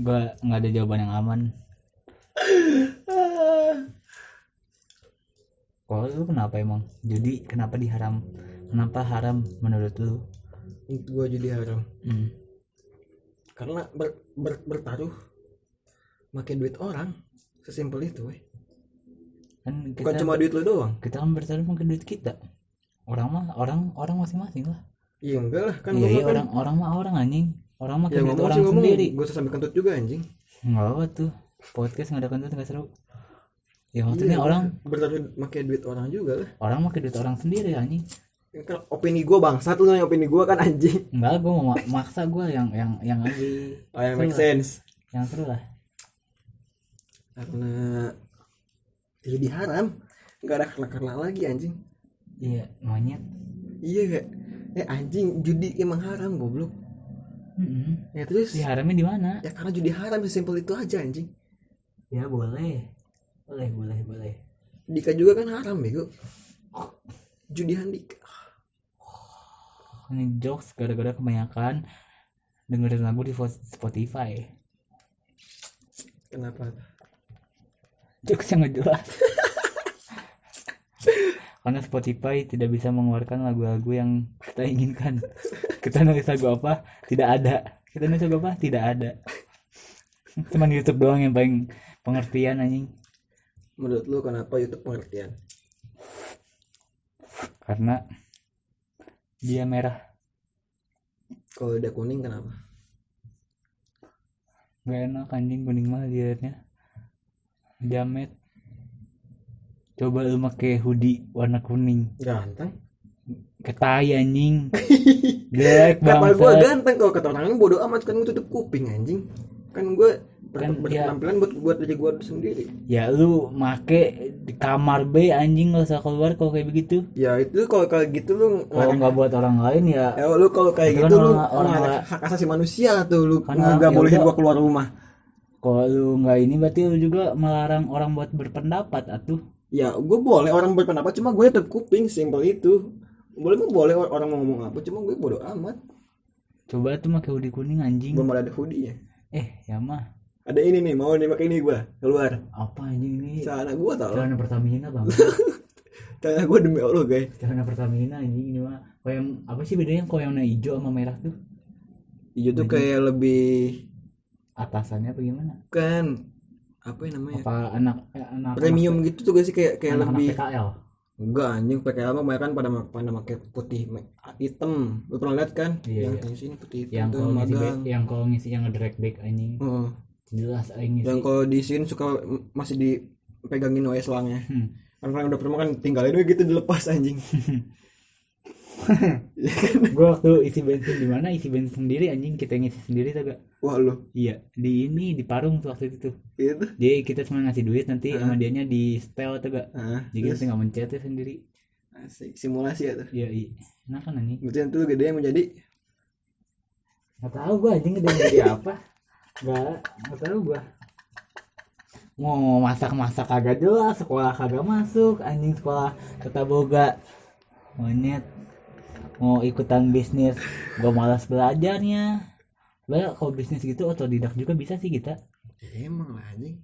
Gua nggak ada jawaban yang aman. Kalau lu kenapa emang judi, kenapa diharam? Kenapa haram menurut lu? Gua judi haram. Karena bertaruh pakai duit orang, sesimpel itu weh. Kan Bukan cuma duit lu doang. Kita kan bertaruh pakai duit kita. Orang masing-masing lah. Iya enggak lah kan. Iya orang mah orang anjing. Orang mah ya, duit orang sendiri. Gue sampai kentut juga anjing. Nggak apa tuh. Podcast nggak ada kentut nggak seru. Ya maksudnya orang bertaruh pakai duit orang juga lah. Orang pakai duit orang sendiri anjing. Kan opini gue bangsat lu, opini gue kan anjing. Enggak, gue mau maksa gue yang lebih yang make sense. Yang seru lah. Karena jadi haram, nggak ada karena lagi anjing. Iya monyet. Iya gak? Anjing judi emang haram goblok. Ya terus diharamnya di mana? Ya karena judi haram, sesimpel itu aja anjing. Ya boleh. Dika juga kan haram bego. Judian Dika. Ini jokes gara-gara kebanyakan dengerin lagu di Spotify. Kenapa? Jokes yang nggak jelas. Karena Spotify tidak bisa mengeluarkan lagu-lagu yang kita inginkan. Kita nulis lagu apa? Tidak ada. Kita nulis lagu apa? Tidak ada. Cuman YouTube doang yang paling pengertian anjing. Menurut lu kenapa YouTube pengertian? Karena dia merah. Kalau udah kuning kenapa? Gak enak anjing, kuning mah liatnya. Jamet. Coba lu pakai hoodie warna kuning. Ganteng. Ketai anjing. Jelek banget. Kata gue ganteng, kalau kata orang bodoh amat, kan gue tutup kuping anjing. Kan gue berpenampilan buat diri gue sendiri. Ya lu make di kamar B anjing, gak usah keluar kalau kayak begitu. Ya itu kalau kayak gitu lu kalau nggak buat orang lain ya. Ya lu kalau kayak gitu lu hak asasi manusia tuh, lu nggak bolehin gua keluar rumah. Kalau lu nggak ini berarti lu juga melarang orang buat berpendapat atuh. Ya gue boleh orang berpendapat, cuma gue tutup kuping, simpel itu. Boleh orang mau ngomong apa, cuma gue bodoh amat. Coba tuh pakai hoodie kuning anjing. Belum ada hoodie ya. Ya mah. Ada ini nih, mau nih pakai ini gue keluar. Apa anjing ini? Celana gue tau. Celana Pertamina bang. Celana gue demi Allah guys. Celana Pertamina anjing ini mah. Kayak apa sih bedanya kalau yang warna hijau sama merah tuh? Hijau tuh kayak lebih atasannya apa gimana? Kan apa yang namanya? Apa anak premium gitu tuh guys sih, kayak anak lebih PKL. Enggak anjing, PKL mah mereka kan pada pakai putih hitam. Lu pernah lihat kan? Iya, yang sini putih hitam yang tuh magang. Yang kalau ngisi yang nge-drag back anjing. Jelas aing ngisi. Yang kalau di sini suka masih dipegangin wae selangnya. Kan kalau udah pernah kan tinggalin gitu dilepas anjing. Gua waktu isi bensin di mana, isi bensin sendiri anjing, kita ngisi sendiri tuh gak? Wah lu. Iya, di Parung tuh waktu itu tuh. Itu. Jadi kita cuma ngasih duit, nanti sama dianya di setel tuh gak? Jadi kita tinggal mencet tuh sendiri. Asik, simulasi ya tuh. Iya. Enak kan anjing? Berarti itu gede yang menjadi. Gak tahu gua anjing gede menjadi apa. Gak tahu gua. Mau masak kagak jelas, sekolah kagak masuk, anjing sekolah kata boga. Monyet. Mau ikutan bisnis, gua malas belajarnya. Lah kalau bisnis gitu otodidak juga bisa sih kita. Emang lah anjing.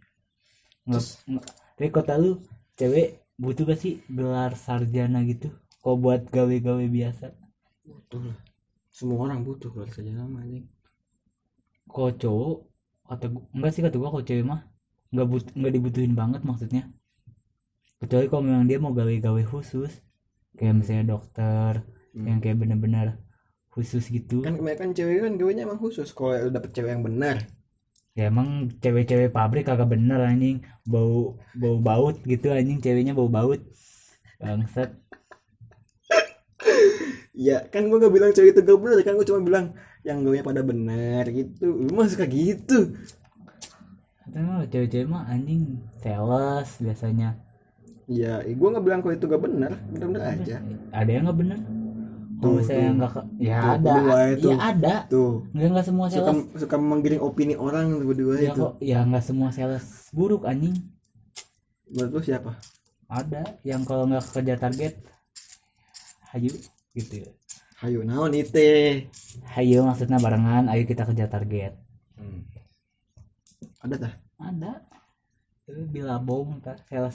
Tapi kota lu cewek butuh gak sih gelar sarjana gitu? Kok buat gawe-gawe biasa? Butuh lah. Semua orang butuh gelar sarjana anjing. Kok cowok enggak sih, kata gua kalau cewek mah enggak dibutuhin banget maksudnya. Kecuali kalau memang dia mau gawe-gawe khusus, kayak misalnya dokter yang kayak bener-bener khusus gitu. Kan kebanyakan cewek kan gawanya emang khusus kalau lu dapet cewek yang benar. Ya emang cewek-cewek pabrik kagak bener anjing, bau bau baut gitu anjing, ceweknya bau baut. Bangsat. Ya kan gue gak bilang cewek itu gak benar, kan gue cuma bilang yang gawanya pada benar gitu. Lu mah suka gitu. Katanya cewek-cewek mah anjing sales biasanya. Ya, gue gak bilang kalau itu gak benar, benar-benar aja. Ada yang nggak bener? Kalau saya nggak ya Tuh, ada, berdua itu. ya ada. Tuh, Nggak semua suka sales. suka menggiring opini orang tuh berdua Ya itu. kok, ya nggak semua sales buruk anjing. Menurut lu siapa? Ada yang kalau nggak kerja target, hayu gitu. Hayu naon ite. Hayu maksudnya barengan, ayo kita kerja target. Ada tah? Ada. Itu bilabong,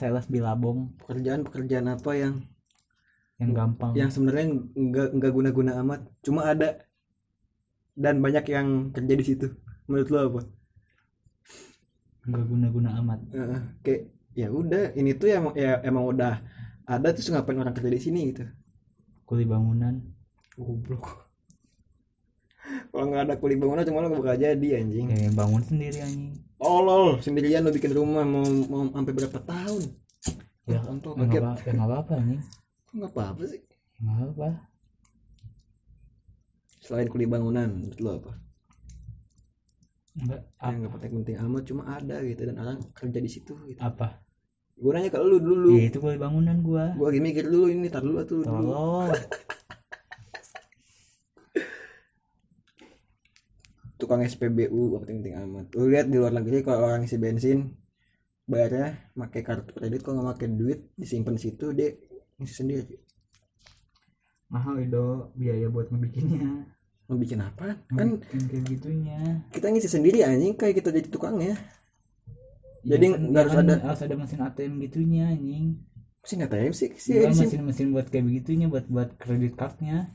sales bilabong Pekerjaan apa yang gampang. sebenarnya nggak guna-guna amat, cuma ada dan banyak yang kerja di situ. Menurut lu apa? Nggak guna-guna amat. Kayak ya udah, ini tuh emang udah ada, terus ngapain orang kerja di sini gitu. Kuli bangunan. Goblok. Kalau nggak ada kuli bangunan cuma lo bakal jadi anjing. Ya bangun sendiri anjing. Lol, sendirian lo bikin rumah mau sampai berapa tahun? Ya Untuk nggak apa-apa anjing. nggak apa-apa sih. Nggak apa. Selain kuli bangunan, menurut lo apa? Nggak Yang nggak penting-penting amat, cuma ada gitu dan orang kerja di situ gitu. apa. Gue nanya ke lu dulu. Ya itu kuli bangunan gua. Gue lagi mikir dulu ini, tar dulu tuh. Tolong. Tukang SPBU gak penting-penting amat. Lu lihat di luar negeri kalau orang isi bensin bayarnya pakai kartu kredit, kalau nggak pakai duit disimpan di situ, dia ngisi sendiri. Mahal itu biaya buat ngebikinnya. Mau bikin apa? Kan Kayak gitunya. kita ngisi sendiri anjing, kayak kita jadi tukangnya. Ya Jadi kan, nggak harus ada mesin ATM gitunya anjing. Mesin ATM sih Bukan sih. mesin buat kayak begitunya, buat kredit cardnya.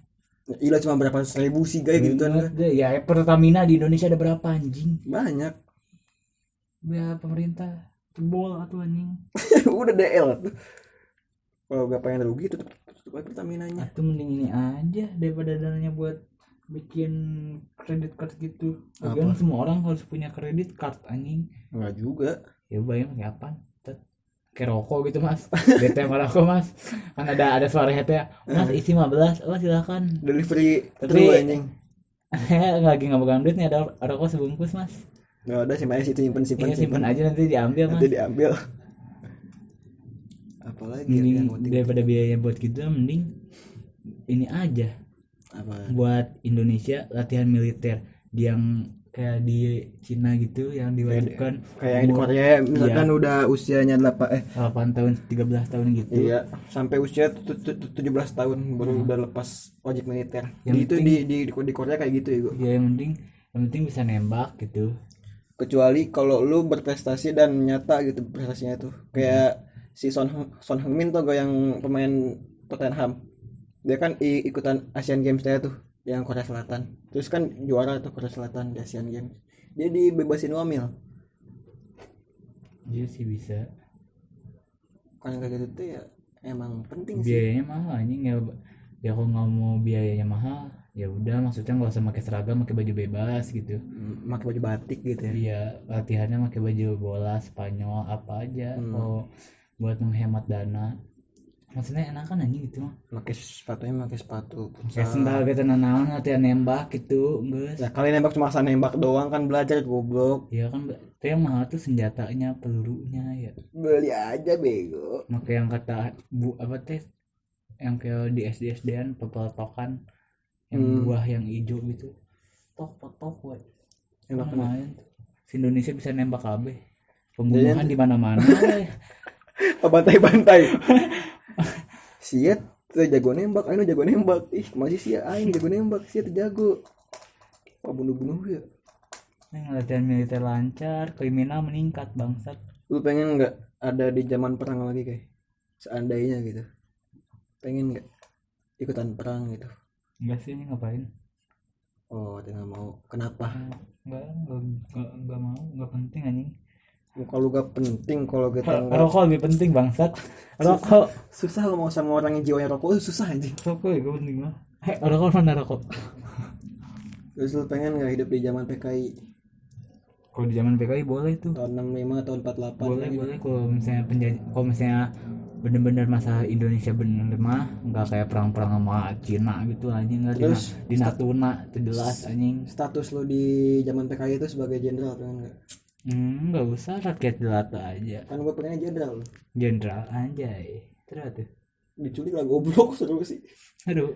Gila, cuma berapa 1.000 sih guys gitu kan. Ya Pertamina di Indonesia ada berapa anjing? Banyak. Ya pemerintah jebol atau anjing. Udah DL tuh. Kalau gak pengen rugi tutup aja Pertaminanya. Atau mending ini aja daripada dananya buat bikin kredit card gitu. Lagian semua orang harus punya kredit card anjing. Enggak juga. Ya bayang kayak apaan? Kayak rokok gitu mas. Bete sama rokok mas. Kan ada suaranya teh. Mas isi 15. Oh silakan. Delivery Tapi- true anjing. Lagi nggak pegang duit nih, ada rokok sebungkus mas. Enggak ada, simpan aja situ, simpan Iya simpan aja nanti diambil mas. nanti diambil. Apalagi Mending yang penting daripada biaya buat gitu mending ini aja apa? buat Indonesia latihan militer yang kayak di Cina gitu yang diwajibkan Kayak yang di Korea misalkan udah usianya 8 tahun 13 tahun gitu. iya, sampai usia 17 tahun baru udah lepas wajib militer. Yang Itu di Korea kayak gitu ya gua. Ya yang penting bisa nembak gitu. Kecuali kalau lu berprestasi dan nyata gitu prestasinya tuh. Kayak si Son Heung-min tuh gak yang pemain Tottenham. Dia kan ikutan Asian Games dia tuh yang Korea Selatan. Terus kan juara tuh Korea Selatan di Asian Games. Dia dibebasin wamil. Iya sih bisa. Kan kayak gitu tuh ya emang penting sih. Biayanya mahal anjing ya. Ya kalau nggak mau biayanya mahal, ya udah maksudnya nggak usah pakai seragam, pakai baju bebas gitu. Pakai baju batik gitu ya. Iya, latihannya pakai baju bola Spanyol apa aja. Kalau buat menghemat dana. Maksudnya enakan anjing gitu mah. Pakai sepatu Ya sendal gitu nanaon latihan nembak gitu, guys. Ya kali nembak cuma asal nembak doang kan, belajar goblok. Iya kan, itu yang mahal tuh senjatanya, pelurunya ya. Beli aja bego. Makanya yang kata bu apa teh, yang kayak di SD-SDan pepeletokan, yang buah yang hijau gitu. Tok, weh. Enak Lumayan tuh. Si Indonesia bisa nembak kabeh. Pembunuhan di mana-mana. weh. Bantai-bantai. Siat tuh jago nembak, ayo jago nembak. Ih, masih sih aing jago nembak, siat jago. Apa bunuh-bunuh ya? Latihan militer lancar, kriminal meningkat bangsat. Lu pengen nggak ada di zaman perang lagi kayak? Seandainya gitu. Pengen nggak ikutan perang gitu? Enggak sih, ini ngapain? Oh, dia nggak mau. Kenapa? Enggak mau, enggak penting anjing. Kalau gak penting, kalau kita nggak Rokok lebih penting bangsat. Rokok. susah ngomong sama orang yang jiwanya rokok, susah anjing. Rokok ya gak penting mah. Rokok mana rokok? Terus lu pengen nggak hidup di zaman PKI Kalau di zaman PKI boleh tuh. tahun 65 tahun 48 Boleh gitu? boleh kalau misalnya bener-bener masa Indonesia bener mah nggak kayak perang-perang sama Cina gitu anjing, nggak Terus, di Natuna itu jelas anjing. Status lu di zaman PKI itu sebagai jenderal pengen nggak? Nggak usah, rakyat jelata aja. Kan gue pengennya jenderal. Jenderal anjay. Terus tuh. Diculik lah goblok seru sih. Aduh.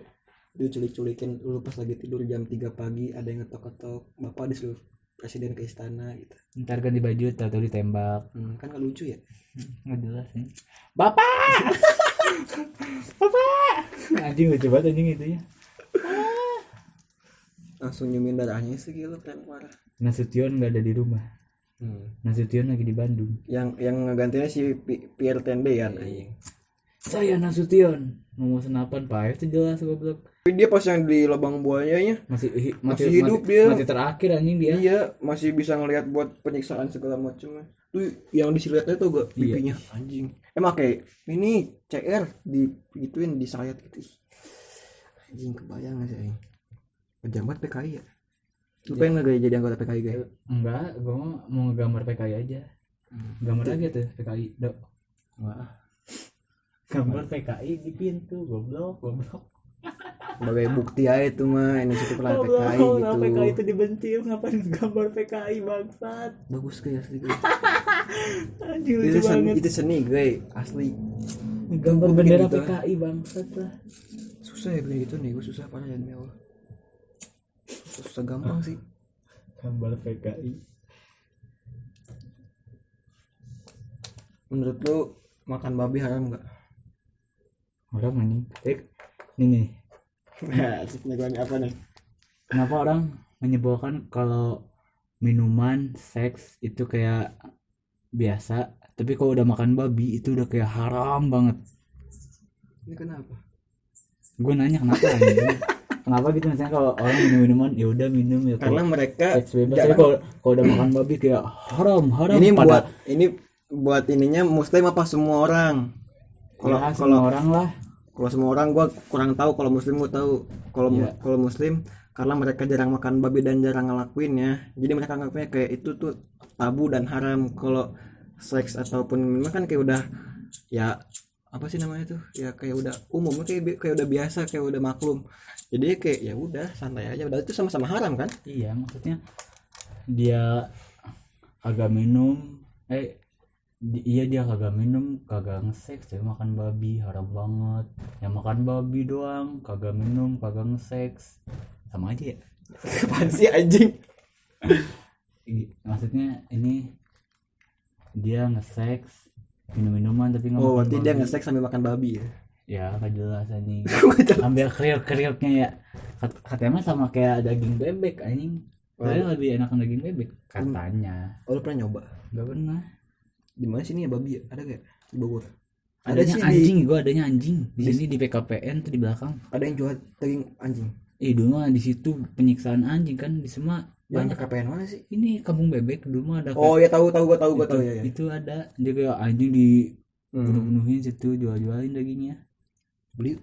Diculik-culikin lu pas lagi tidur jam 3 pagi, ada yang ngetok-ketok, bapak disuruh presiden ke istana gitu. Ntar ganti baju atau ditembak. Kan gak lucu ya. Nggak jelas nih. Bapak. Bapak. Anjing lucu banget anjing itu ya. Langsung nyumin darahnya sih gitu keren parah. Nasution nggak ada di rumah. Nasution lagi di Bandung. Yang ngegantinya si Pierre Tende kan. Saya Nasution mau senapan Pak itu jelas goblok. Tapi dia pas yang di lubang buayanya Masih hidup dia. Masih terakhir anjing dia. Iya, masih bisa ngelihat buat penyiksaan segala macam. Tuh yang disiletnya tuh gak pipinya anjing. Emang kayak ini CR gituin disayat gitu. Anjing kebayang gak sih? Pejabat PKI ya. Lu pengen gak jadi anggota PKI guys? Enggak, gue mau gambar PKI aja. Gambar aja tuh PKI, dok. Wah, Gambar PKI di pintu, goblok. sebagai bukti aja itu mah ini situ pernah Goblok, PKI nah, gitu. PKI itu dibenci, ngapain gambar PKI bangsat. Bagus kayak asli guys. Anjing lucu banget. Itu seni guys, asli. Gambar Gua bikin bendera gitu. PKI bangsat lah. Susah ya bikin gitu nih, gue susah parah ya demi Allah. Susah gampang sih. Gambar PKI. Menurut lu makan babi haram nggak? Orang anjing. Ini nih. Asiknya gue apa nih? Kenapa orang menyebutkan kalau minuman seks itu kayak biasa, tapi kalau udah makan babi itu udah kayak haram banget. Ini kenapa? Gue nanya kenapa anjing? Kenapa gitu misalnya kalau orang minum minuman ya udah minum ya. Karena mereka seks bebas. Tapi kalau udah makan babi kayak haram. Ini buat ininya muslim apa semua orang? Kalau semua orang lah. Kalau semua orang gue kurang tahu, kalau muslim gue tahu. Kalau muslim karena mereka jarang makan babi dan jarang ngelakuinnya, jadi mereka nganggapnya kayak itu tuh tabu dan haram. Kalau seks ataupun minuman kan kayak udah ya apa sih namanya tuh, ya kayak udah umum, kayak udah biasa, kayak udah maklum. Jadi kayak ya udah santai aja, udah itu sama-sama haram kan? Iya, maksudnya dia agak minum dia kagak minum, kagak nge-seks, tapi makan babi haram banget. Yang makan babi doang, kagak minum, kagak nge-seks, sama aja ya. Apaan sih anjing? Maksudnya ini dia nge-seks, minum-minuman tapi nggak makan Berarti babi. dia nge-seks sambil makan babi ya? Ya nggak jelas anjing. Ambil kriuk-kriuknya ya. Katanya sama kayak daging bebek anjing. Padahal lebih enakan daging bebek katanya. Oh, lu pernah nyoba? Gak pernah. Di mana sini ya babi ya? Ada gak di Bogor? Adanya sih anjing, gua adanya anjing. Di sini di PKPN tuh di belakang. Ada yang jual daging anjing. Dulu mah di situ penyiksaan anjing kan di semua Yang banyak. KPN mana sih? Ini Kampung Bebek dulu mah ada. Oh ya tahu gua tahu ya. Itu ada dia kayak anjing di bunuh-bunuhin situ, jual-jualin dagingnya. Beli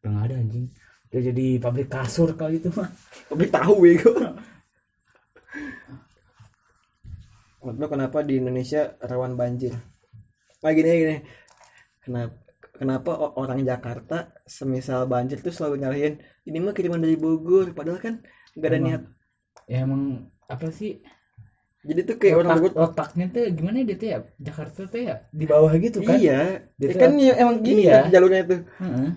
Udah nggak ada anjing. Udah jadi pabrik kasur kali itu mah. beli tahu bego. Menurut lo kenapa di Indonesia rawan banjir? Gini. Kenapa orang Jakarta semisal banjir tuh selalu nyalahin ini mah kiriman dari Bogor, padahal kan nggak ada niat. Ya emang apa sih? Jadi tuh kayak orang Bogor otaknya tuh gimana dia tuh ya? Jakarta tuh ya di bawah gitu kan? Iya. Dia tuh Kan ya, emang gini iya. ya jalurnya tuh. Heeh.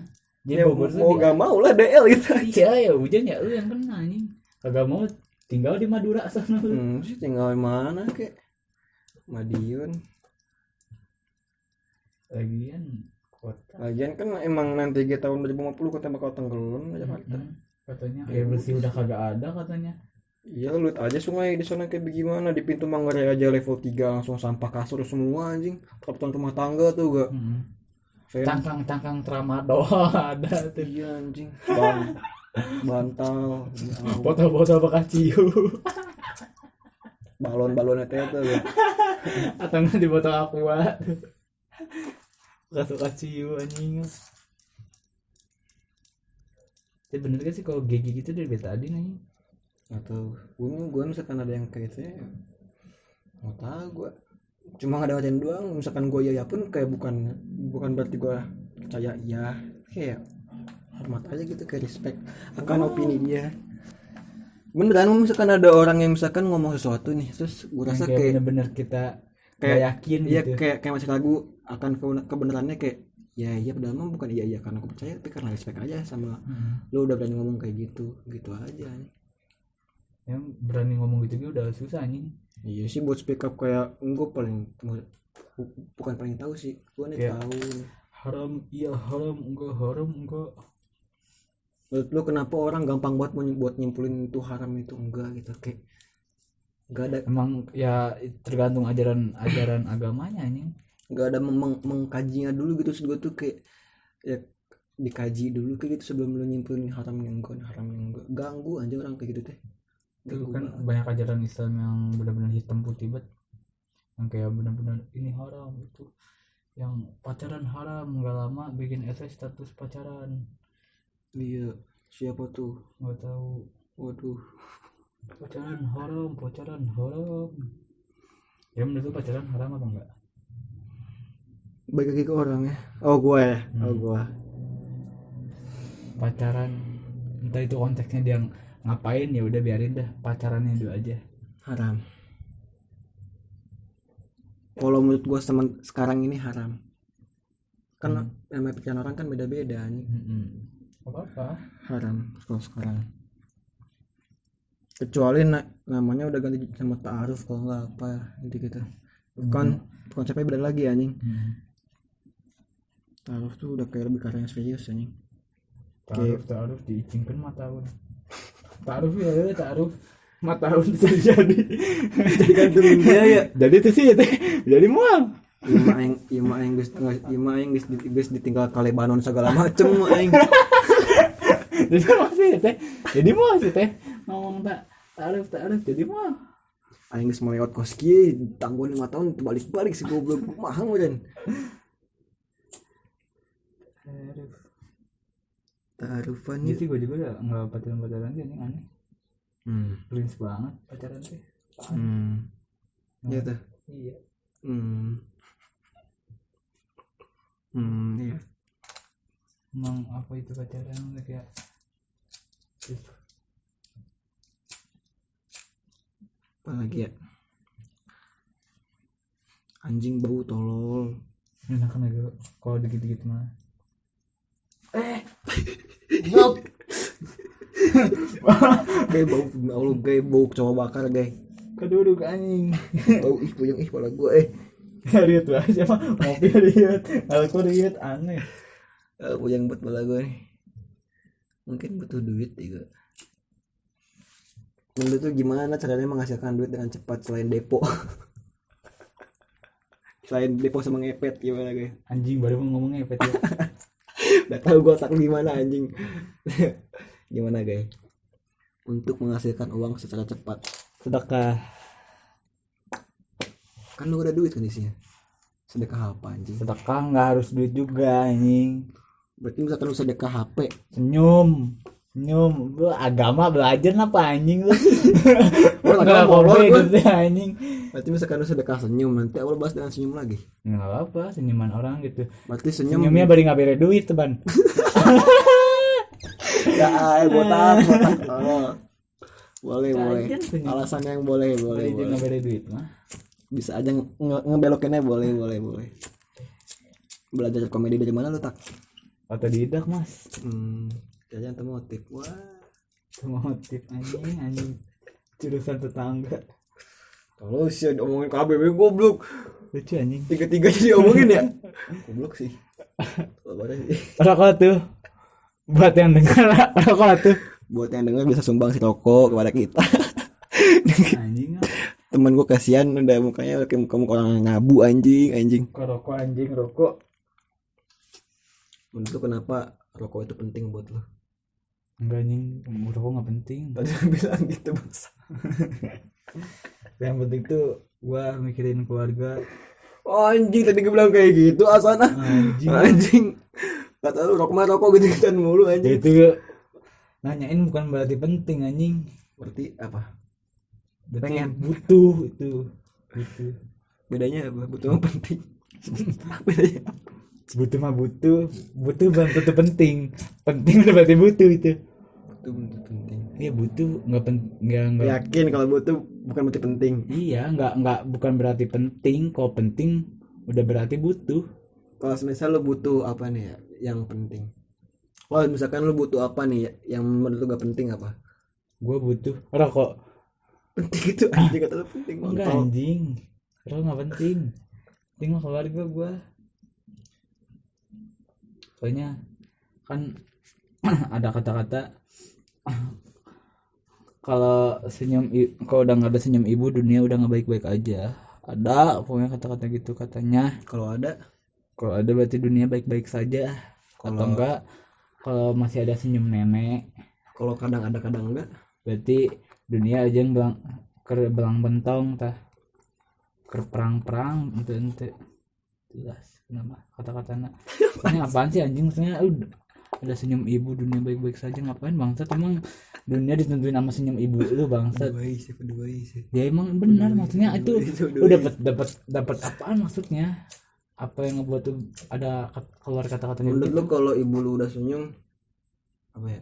Dia Ya, Bogor tuh mau dia- gak mau lah DL gitu. Iya ya hujan ya lu yang kena anjing. Kagak mau tinggal di Madura sana lu. Sih tinggal di mana kek? Madiun. Lagian kota. Lagian kan emang nanti tahun 2050 kota bakal tenggelam Jakarta. Katanya air bersih udah kagak ada katanya. Iya, lu lihat aja sungai di sana kayak bagaimana, di pintu Manggarai aja level 3 langsung sampah kasur semua anjing. Kebutuhan rumah tangga tuh gak. Saya Cangkang tramadol ada tuh. iya anjing. Bantal, Botol-botol bekas ciu. balon-balonnya teh tuh. Gak. Atau nggak di botol aqua. Bekas ciu anjing. Tapi bener gak sih kalau gigi gitu dari betadine anjing? atau gue misalkan ada yang kayak gitu ya mau tahu gue cuma ngadawatin doang. Misalkan gue ya pun kayak bukan berarti gue percaya iya, kayak hormat aja gitu, kayak respect akan opini dia. Beneran misalkan ada orang yang misalkan ngomong sesuatu nih terus gue Yang rasa kayak kayak bener-bener kita kayak gak yakin iya gitu. kayak masih ragu akan kebenarannya, kayak ya padahal mah bukan iya karena aku percaya, tapi karena respect aja sama lu udah berani ngomong kayak gitu aja nih. Yang berani ngomong gitu udah susah nih. Iya sih, buat speak up kayak gue bukan paling tahu sih, gue nih Ya. tahu. Haram, iya haram, enggak. Menurut lu kenapa orang gampang banget buat nyimpulin itu haram itu enggak gitu, kayak nggak ada Emang ya tergantung ajaran agamanya nih. nggak ada mengkajinya dulu gitu. Terus gue tuh kayak ya dikaji dulu kayak gitu sebelum lu nyimpulin haramnya enggak. Ganggu aja orang kayak gitu teh. Itu kan banyak ajaran Islam yang benar-benar hitam putih banget, yang kayak benar-benar ini haram, itu yang pacaran haram, nggak lama bikin essay status pacaran. Iya, siapa tuh? Nggak tahu. Waduh, Pacaran haram. Ya menurut lu pacaran haram apa enggak? baik lagi ke orang ya. Oh gue ya, Pacaran, entah itu konteksnya dia ngapain, ya udah biarin dah pacarannya dulu aja. haram. Kalau menurut gue sekarang ini haram. Kan namanya pikiran orang kan beda-beda nih. Apa-apa. Haram kalau sekarang. Kecuali namanya udah ganti sama ta'aruf kalau nggak apa gitu. Kan konsepnya beda lagi anjing. Ta'aruf tuh udah kayak lebih karena serius anjing. Ta'aruf diizinkan mah tahun. Ta'aruf ya udah ta'aruf. Mah tahun bisa jadi. Jadi gantung dia ya. Jadi itu sih teh. Jadi mual. Ima yang geus ditinggal ka Lebanon segala macem aing. Jadi masih teh. Jadi mual sih teh. Ngomong ta'aruf jadi mual. Aing geus melewat kos kieu tanggung 5 tahun balik si goblok kumaha meureun. Ta'arufan Ini sih gue juga nggak pacaran sih, ini aneh. Prinsip banget pacaran sih. Iya tuh. Iya. Iya. Emang apa itu pacaran kayak Apa lagi ya? Anjing bau tolol. enakan aja kalau dikit-dikit mah. Ngap. Kayak bau Allah, kayak bau cowok bakar guys. Keduduk anjing. Bau puyeng kepala gua Lihat tuh aja mah ngopi lihat. Aku lihat aneh. Puyeng buat kepala gua nih. Mungkin butuh duit juga. Menurut tuh gimana caranya menghasilkan duit dengan cepat selain depo? Selain depo sama ngepet gimana guys? Anjing baru mau ngomongnya apa tuh? Udah tahu gue otak gimana anjing. Gimana guys untuk menghasilkan uang secara cepat? Sedekah. Kan lu udah duit kondisinya. Sedekah apa anjing? Sedekah nggak harus duit juga anjing. Berarti misalkan lu sedekah HP. Senyum lu agama belajar apa anjing lu? Orang Nggak agama boleh Allah, gitu anjing. berarti misalkan lu sedekah senyum, nanti Allah balas dengan senyum lagi. Nggak apa senyuman orang gitu. Berarti senyum. Senyumnya bari nggak bere duit teman. Ya botak. Oh. Boleh. Jangan senyum. Alasan yang boleh. Bari nggak bere duit mah. Bisa aja ngebelokinnya boleh. Belajar komedi dari mana lu tak? Otodidak mas. Jajan otomotif. Wah. Motif anjing. Jurusan tetangga. Kalau sih omongin KBB goblok. Lucu anjing. Tiga jadi omongin ya. Goblok sih. Rokok tuh. Buat yang dengar rokok tuh. Buat yang dengar bisa sumbang si rokok kepada kita. Anjing. Temen gue kasihan udah mukanya kayak muka orang nyabu anjing. Rokok anjing rokok. Menurut lu kenapa rokok itu penting buat lu? Enggak anjing, rokok nggak penting. Tadi lu bilang gitu bangsa. Yang penting tuh gua mikirin keluarga. Oh, anjing tadi gue bilang kayak gitu asana. Anjing. Kata lu rokok gitu mulu anjing. Ya itu nanyain bukan berarti penting anjing. Berarti apa? Berarti Pengen. butuh itu. Butuh. Bedanya apa? Butuh sama penting. Bedanya apa? Butuh mah butuh. Butuh belum tentu penting. Penting udah berarti butuh itu. Butuh bentuk penting. Iya butuh nggak Yakin kalau butuh bukan berarti penting. iya nggak bukan berarti penting. Kalau penting udah berarti butuh. Kalau misal lu butuh apa nih ya yang penting? Kalau misalkan lu butuh apa nih yang menurut lu gak penting apa? Gue butuh rokok. Penting itu anjing kata lu penting. Enggak Kontol. anjing. Rokok nggak penting. Penting mah keluarga gue. Pokoknya kan ada kata-kata kalau kalau udah nggak ada senyum ibu dunia udah nggak baik-baik aja. Ada pokoknya kata-kata gitu katanya. Kalau ada Kalau ada berarti dunia baik-baik saja. Atau enggak kalau masih ada senyum nenek kalau kadang ada kadang enggak. berarti dunia aja yang belang bentong tah perang ente jelas kenapa kata-katanya ini apaan sih anjing maksudnya ada senyum ibu dunia baik-baik saja ngapain bangsat emang dunia ditentuin sama senyum ibu lu bangsat Kedua sih. ya emang benar maksudnya itu Kedua. udah dapat apaan maksudnya apa yang ngebuat tuh ada keluar kata-kata Menurut gitu lu kalau ibu lu udah senyum apa ya?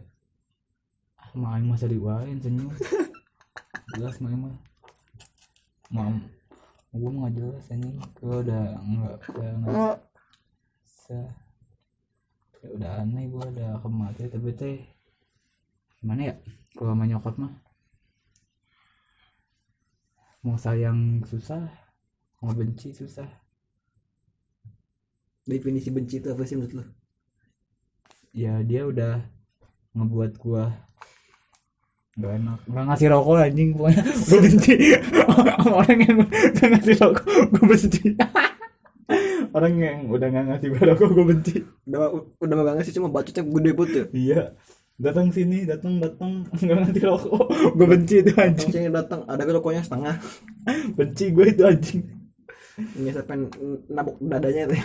main masa diwain senyum jelas main mah mam gue nggak jelas anjing gue udah nggak bisa ya udah aneh gue udah kemati tapi teh gimana ya kalau sama nyokap mah mau sayang susah mau benci susah. Definisi benci itu apa sih menurut lu? Ya dia udah ngebuat gua gak enak nggak ngasih rokok anjing pokoknya gue benci sama orang yang gak ngasih rokok gue benci orang yang udah gak ngasih gua rokok gue benci. Udah gak ngasih cuma bacotnya gede banget ya. Iya datang sini datang nggak ngasih rokok gue benci itu anjing. Langsung datang ada rokoknya setengah. Benci gue itu anjing. Ini sampai nabok dadanya tuh.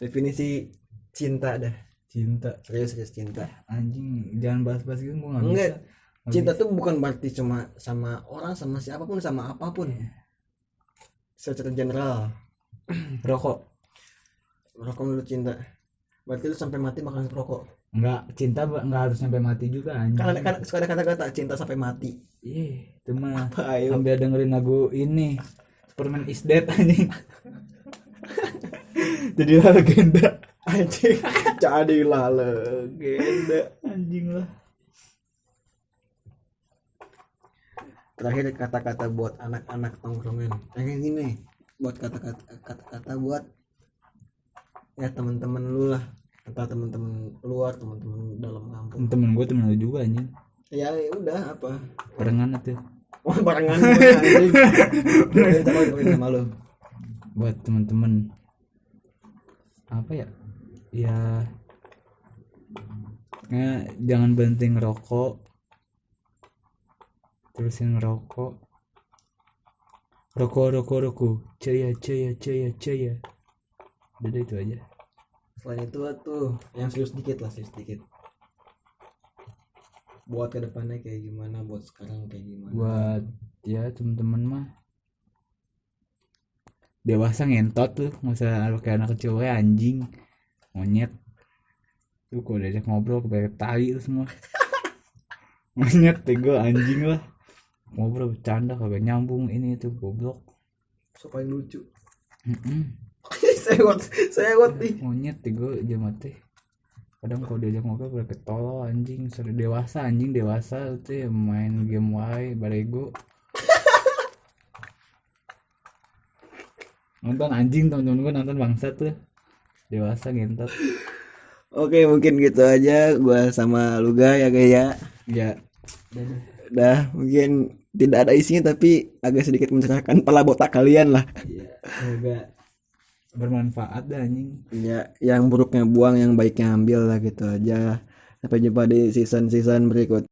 Definisi cinta dah. Serius cinta. Anjing jangan bahas-bahas gitu gue nggak bisa. Enggak. Cinta tuh bukan berarti cuma sama orang, sama siapapun, sama apapun. Secara general. Rokok Rokok menurut cinta. Berarti lu sampai mati makan rokok. nggak cinta nggak harus sampai mati juga anjing. Kan suka ada kata-kata cinta sampai mati. Iya itu mah Ayo. sambil dengerin lagu ini Superman is dead anjing. Jadilah legenda Anjing. Jadilah legenda. anjing lah. Terakhir kata-kata buat anak-anak tongkrongan. Kayak gini. Buat kata-kata buat ya teman-teman lu lah. Entah teman-teman luar, teman-teman dalam kampung. Temen gue temen lu juga anjing. Ya udah apa? Barengan itu Oh, barengan anjing. Sama lu. buat temen-temen apa ya jangan berhenti ngerokok terusin ngerokok rokok caya udah itu aja. Selain itu tuh yang serius dikit buat kedepannya kayak gimana, buat sekarang kayak gimana, buat ya temen-temen mah dewasa ngentot tuh nggak usah kayak anak kecil we anjing monyet tuh kalau diajak ngobrol kebanyakan tai tuh semua monyet tego anjing lah ngobrol bercanda kagak nyambung ini itu goblok. so paling lucu. Mm-mm. Sewot nih Monyet tego jamat teh kadang kalau diajak ngobrol berapa tolol anjing sudah dewasa tuh ya main game wae barego nonton anjing temen-temen gue nonton bangsat tuh dewasa ngentot. Oke, mungkin gitu aja gua sama Luga ya guys ya. Dah mungkin tidak ada isinya tapi agak sedikit mencerahkan pala botak kalian lah. Iya, semoga bermanfaat dah anjing. Ya, yang buruknya buang, yang baiknya ambil lah gitu aja. Sampai jumpa di season berikut.